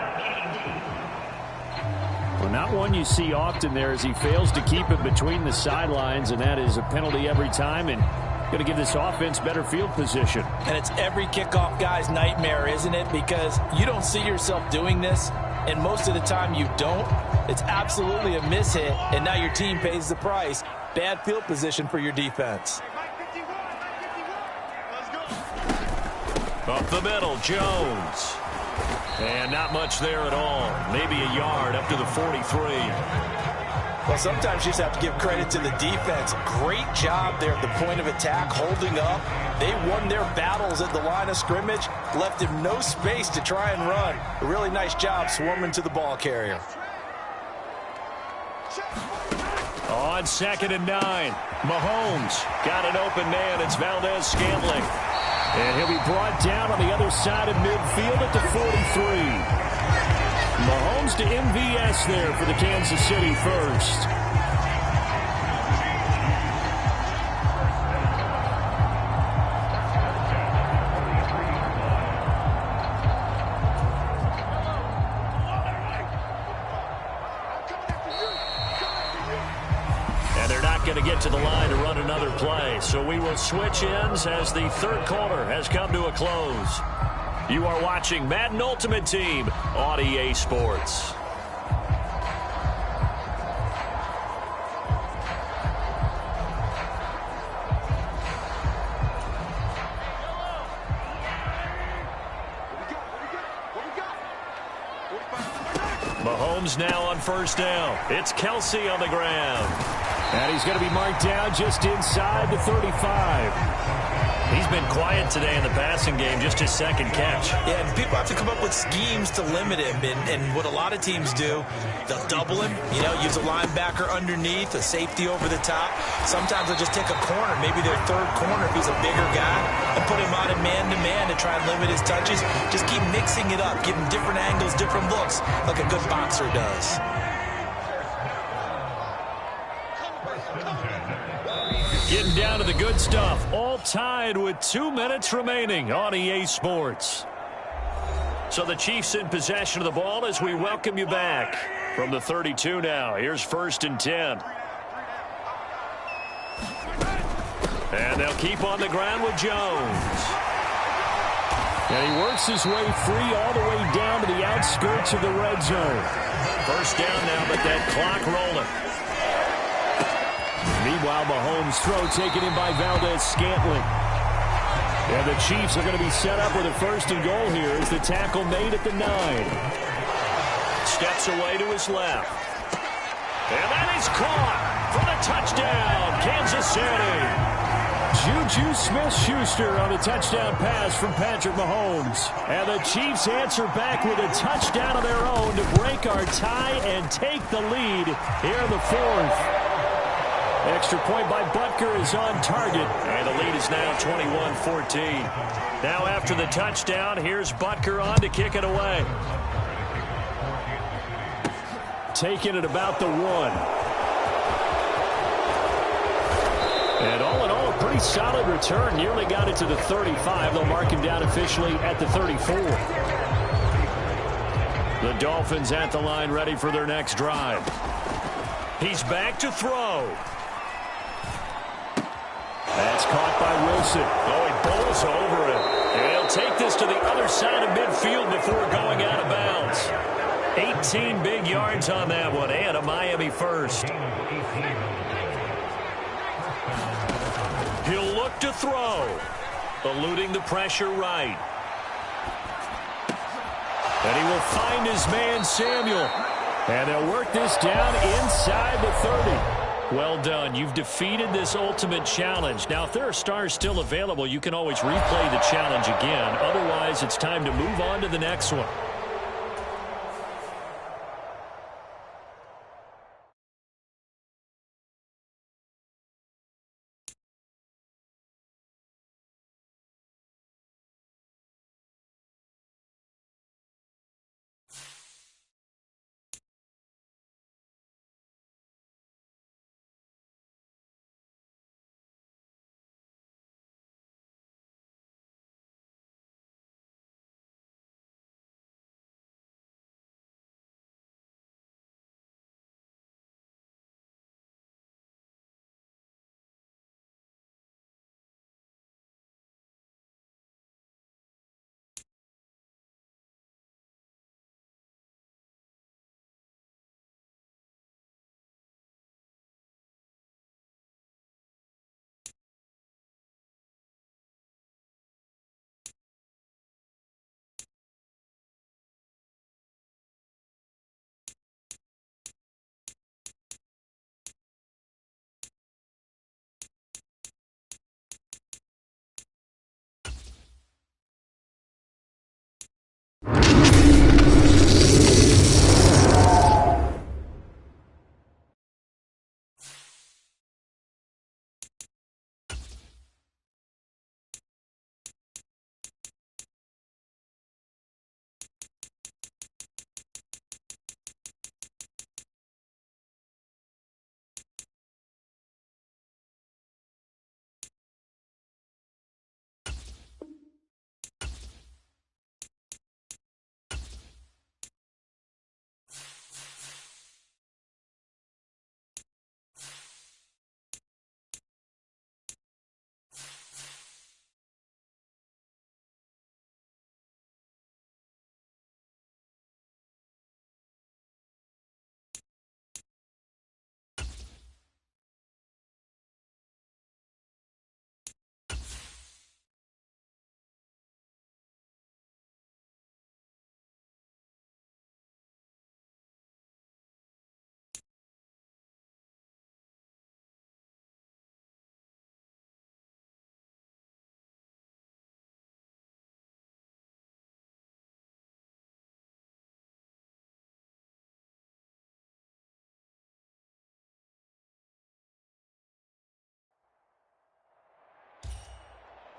[SPEAKER 6] Well, not one you see often there as he fails to keep it between the sidelines, and that is a penalty every time, and going to give this offense better field position.
[SPEAKER 3] And it's every kickoff guy's nightmare, isn't it? Because you don't see yourself doing this, and most of the time you don't. It's absolutely a mishit, and now your team pays the price. Bad field position for your defense.
[SPEAKER 2] Up the middle, Jones. And not much there at all. Maybe a yard up to the 43.
[SPEAKER 3] Well, sometimes you just have to give credit to the defense. Great job there at the point of attack, holding up. They won their battles at the line of scrimmage, left him no space to try and run. A really nice job swarming to the ball carrier.
[SPEAKER 2] On 2nd and 9, Mahomes got an open man. It's Valdez-Scantling.
[SPEAKER 6] And he'll be brought down on the other side of midfield at the 43. Mahomes to MVS there for the Kansas City first.
[SPEAKER 2] Going to get to the line to run another play. So we will switch ends as the third quarter has come to a close. You are watching Madden Ultimate Team on EA Sports. Mahomes now on first down. It's Kelsey on the ground.
[SPEAKER 6] And he's going to be marked down just inside the 35.
[SPEAKER 2] He's been quiet today in the passing game, just his second catch.
[SPEAKER 5] Yeah, and people have to come up with schemes to limit him. And what a lot of teams do, they'll double him, use a linebacker underneath, a safety over the top. Sometimes they'll just take a corner, maybe their third corner if he's a bigger guy, and put him on a man-to-man to try and limit his touches. Just keep mixing it up, give him different angles, different looks, like a good boxer does.
[SPEAKER 2] Getting down to the good stuff. All tied with 2 minutes remaining on EA Sports. So the Chiefs in possession of the ball as we welcome you back. From the 32 now, here's 1st and 10. And they'll keep on the ground with Jones.
[SPEAKER 6] And he works his way free all the way down to the outskirts of the red zone.
[SPEAKER 2] First down now, but that clock rolling.
[SPEAKER 6] Meanwhile, Mahomes' throw taken in by Valdez-Scantling. And the Chiefs are going to be set up with a 1st and goal here as the tackle made at the 9.
[SPEAKER 2] Steps away to his left. And that is caught for the touchdown, Kansas City.
[SPEAKER 6] Juju Smith-Schuster on a touchdown pass from Patrick Mahomes. And the Chiefs answer back with a touchdown of their own to break our tie and take the lead here in the 4th. Extra point by Butker is on target.
[SPEAKER 2] And the lead is now 21-14. Now after the touchdown, here's Butker on to kick it away.
[SPEAKER 6] Taking it about the 1. And all in all, a pretty solid return. Nearly got it to the 35. They'll mark him down officially at the 34.
[SPEAKER 2] The Dolphins at the line ready for their next drive. He's back to throw. That's caught by Wilson. Oh, he bowls over it. And he'll take this to the other side of midfield before going out of bounds. 18 big yards on that one, and a Miami first. He'll look to throw. Eluding the pressure right. And he will find his man, Samuel. And they'll work this down inside the 30. Well done. You've defeated this ultimate challenge. Now, if there are stars still available, you can always replay the challenge again. Otherwise, it's time to move on to the next one.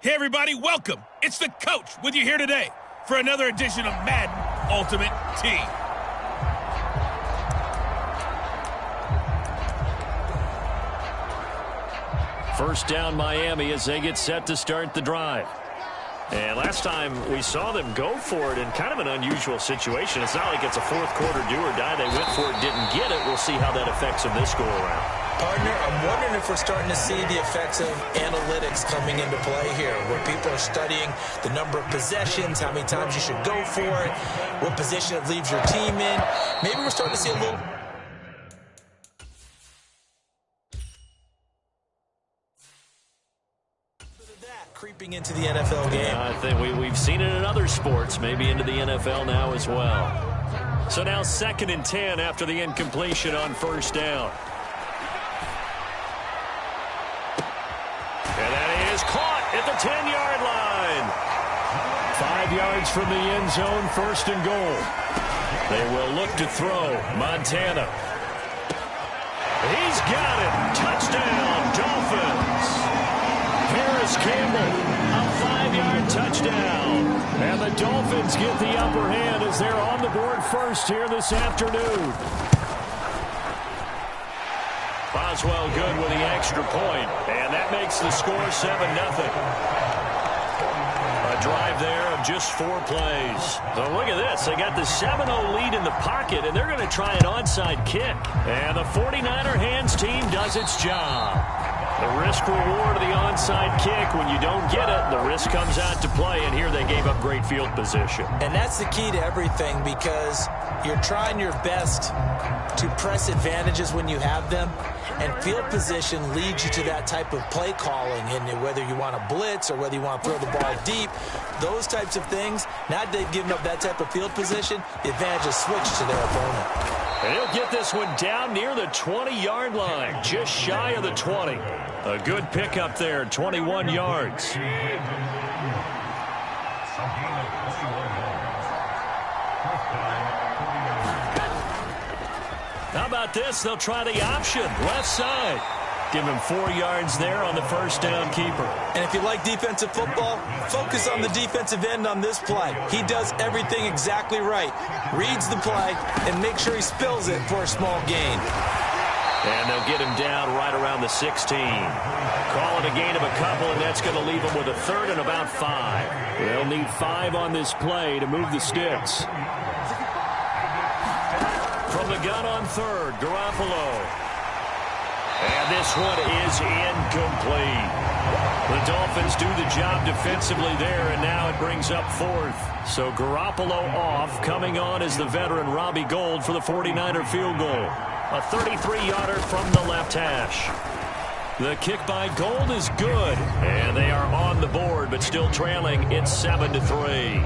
[SPEAKER 1] Hey, everybody, welcome. It's the coach with you here today for another edition of Madden Ultimate Team.
[SPEAKER 2] First down, Miami, as they get set to start the drive. And last time we saw them go for it in kind of an unusual situation. It's not like it's a fourth quarter do or die. They went for it, didn't get it. We'll see how that affects them this go-around.
[SPEAKER 5] Partner, I'm wondering if we're starting to see the effects of analytics coming into play here, where people are studying the number of possessions, how many times you should go for it, what position it leaves your team in. Maybe we're starting to see a little... creeping into the NFL game.
[SPEAKER 2] I think we've seen it in other sports, maybe into the NFL now as well. So now 2nd and 10 after the incompletion on first down. And that is caught at the 10-yard line. 5 yards from the end zone, 1st and goal. They will look to throw. Montana. He's got it. Touchdown, Dolphins. Harris Campbell, a 5-yard touchdown. And the Dolphins get the upper hand as they're on the board first here this afternoon. Boswell good with the extra point, and that makes the score 7-0. A drive there of just 4 plays. So look at this. They got the 7-0 lead in the pocket, and they're going to try an onside kick. And the 49er hands team does its job. The risk reward of the onside kick. When you don't get it, the risk comes out to play, and here they gave up great field position.
[SPEAKER 5] And that's the key to everything, because you're trying your best to press advantages when you have them, and field position leads you to that type of play calling. And whether you want to blitz or whether you want to throw the ball deep, those types of things, now that they've given up that type of field position, the advantage is switched to their opponent.
[SPEAKER 2] And he'll get this one down near the 20-yard line, just shy of the 20. A good pickup there, 21 yards. How about this? They'll try the option, left side. Give him 4 yards there on the first down keeper.
[SPEAKER 5] And if you like defensive football, focus on the defensive end on this play. He does everything exactly right. Reads the play and make sure he spills it for a small gain.
[SPEAKER 2] And they'll get him down right around the 16. Call it a gain of a couple, and that's going to leave him with a third and about 5. They'll need 5 on this play to move the sticks. From the gun on third, Garoppolo. And this one is incomplete. The Dolphins do the job defensively there, and now it brings up fourth. So Garoppolo off. Coming on is the veteran Robbie Gould for the 49er field goal. A 33-yarder from the left hash. The kick by Gould is good, and they are on the board, but still trailing. It's 7-3.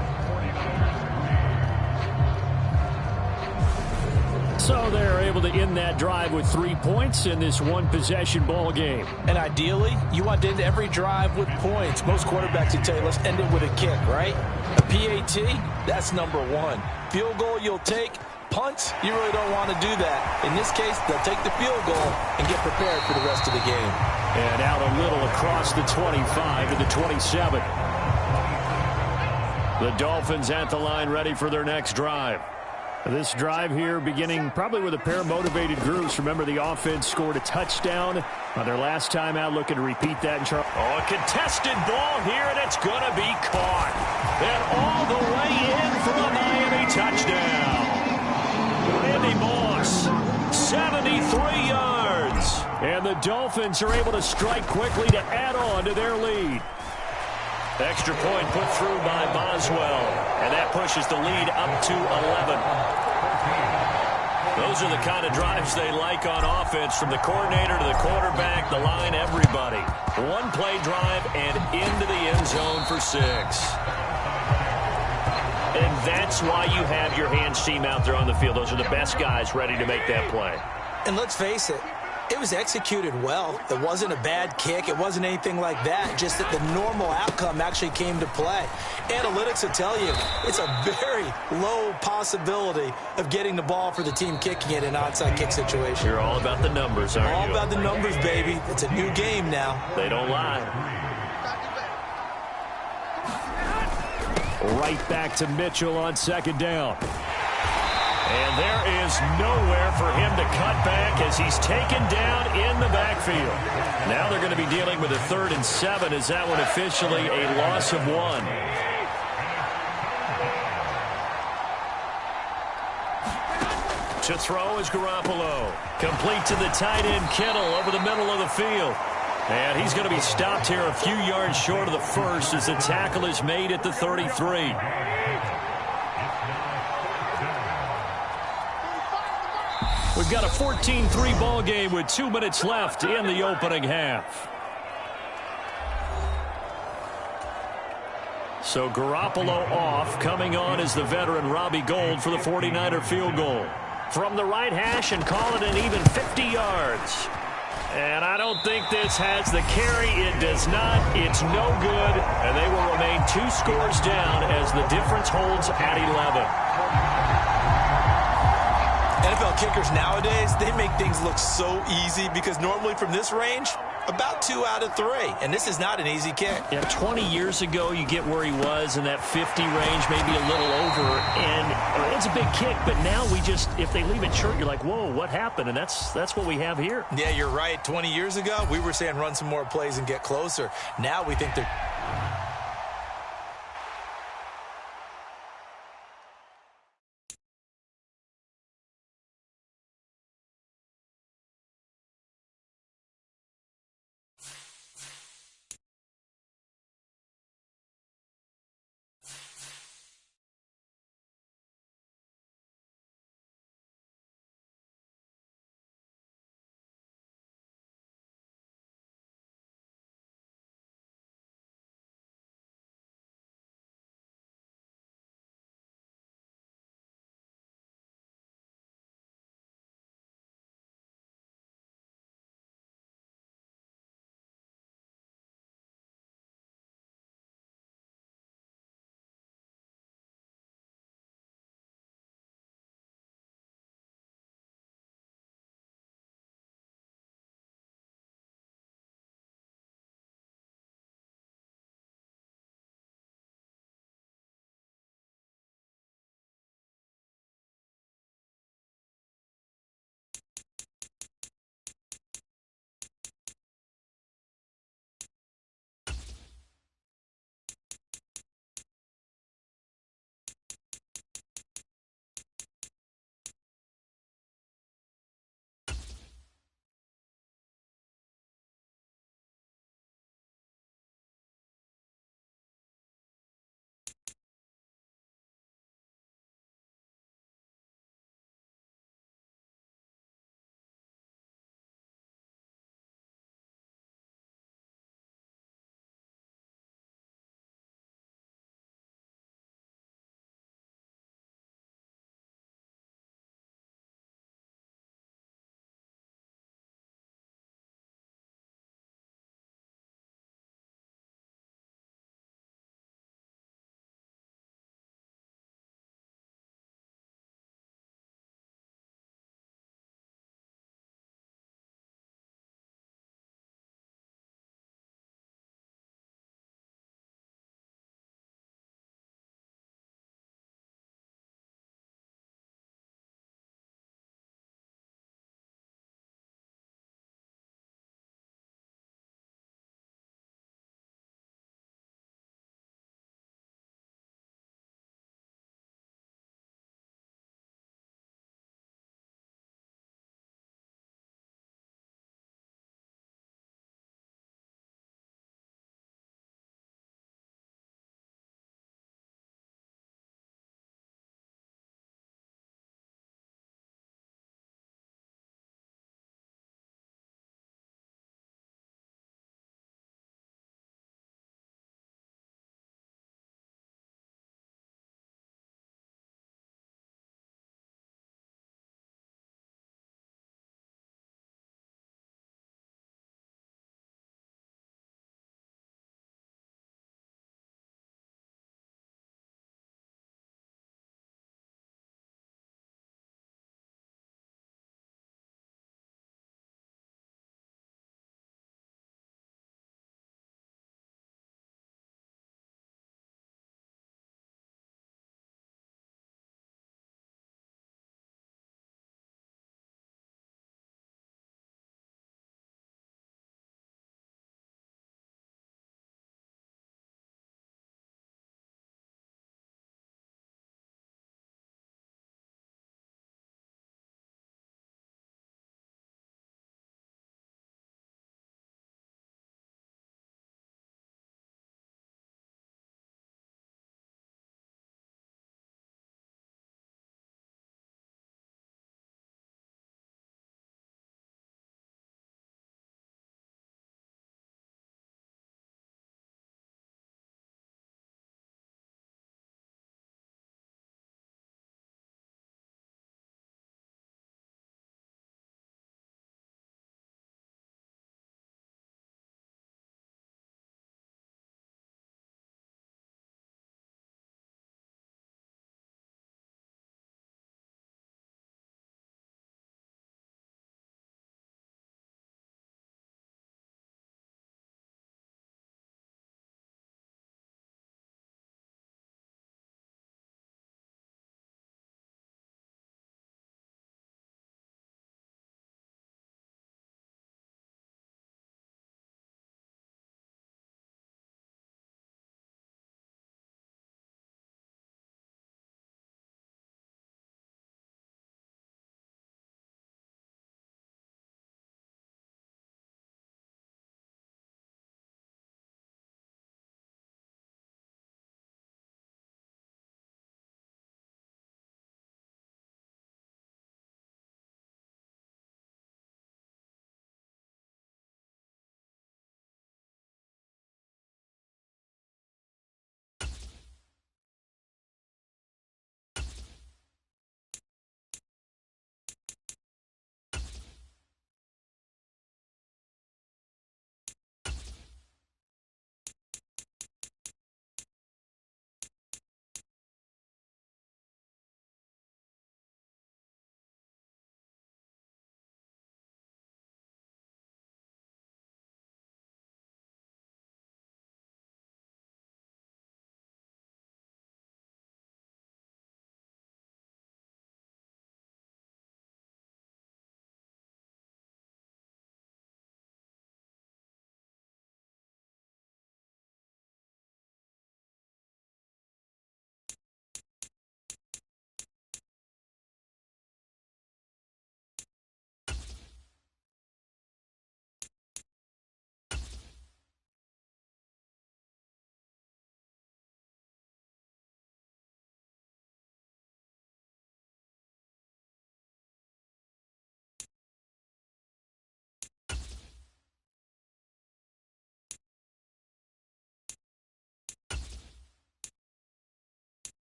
[SPEAKER 6] So they're able to end that drive with 3 points in this one-possession ball game.
[SPEAKER 5] And ideally, you want to end every drive with points. Most quarterbacks would tell you, let's end it with a kick, right? A PAT, that's number 1. Field goal you'll take. Punts, you really don't want to do that. In this case, they'll take the field goal and get prepared for the rest of the game.
[SPEAKER 6] And out a little across the 25 to the 27.
[SPEAKER 2] The Dolphins at the line ready for their next drive.
[SPEAKER 6] This drive here beginning probably with a pair of motivated groups. Remember, the offense scored a touchdown on their last time out, looking to repeat that in Charlotte.
[SPEAKER 2] Oh, a contested ball here, and it's going to be caught. And all the way in for a Miami touchdown. Randy Moss, 73 yards.
[SPEAKER 6] And the Dolphins are able to strike quickly to add on to their lead.
[SPEAKER 2] Extra point put through by Boswell, and that pushes the lead up to 11. Those are the kind of drives they like on offense, from the coordinator to the quarterback, the line, everybody. One play drive and into the end zone for 6. And that's why you have your hands team out there on the field. Those are the best guys ready to make that play.
[SPEAKER 5] And let's face it, it was executed well. It wasn't a bad kick. It wasn't anything like that. Just that the normal outcome actually came to play. Analytics will tell you it's a very low possibility of getting the ball for the team kicking it in an onside kick situation.
[SPEAKER 2] You're all about the numbers, aren't you?
[SPEAKER 5] All about the numbers, baby. It's a new game now.
[SPEAKER 2] They don't lie.
[SPEAKER 6] Right back to Mitchell on second down.
[SPEAKER 2] And there is nowhere for him to cut back as he's taken down in the backfield. Now they're going to be dealing with a 3rd and 7. Is that one officially a loss of 1? To throw is Garoppolo. Complete to the tight end, Kittle, over the middle of the field. And he's going to be stopped here a few yards short of the first as the tackle is made at the 33.
[SPEAKER 6] We've got a 14-3 ball game with 2 minutes left in the opening half. So Garoppolo off. Coming on is the veteran Robbie Gould for the 49er field goal. From the right hash, and call it an even 50 yards. And I don't think this has the carry. It does not. It's no good. And they will remain 2 scores down as the difference holds at 11.
[SPEAKER 5] NFL kickers nowadays, they make things look so easy because normally from this range, about 2 out of 3. And this is not an easy kick.
[SPEAKER 2] Yeah, 20 years ago, you get where he was in that 50 range, maybe a little over. And it's a big kick, but now we just, if they leave it short, you're like, whoa, what happened? And that's what we have here.
[SPEAKER 5] Yeah, you're right. 20 years ago, we were saying run some more plays and get closer. Now we think they're...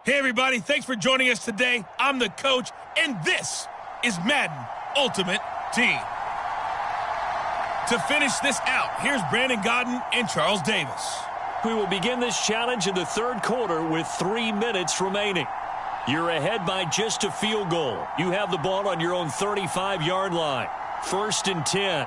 [SPEAKER 1] Hey, everybody. Thanks for joining us today. I'm the coach, and this is Madden Ultimate Team. To finish this out, here's Brandon Godden and Charles Davis.
[SPEAKER 2] We will begin this challenge in the third quarter with 3 minutes remaining. You're ahead by just a field goal. You have the ball on your own 35-yard line. 1st and 10.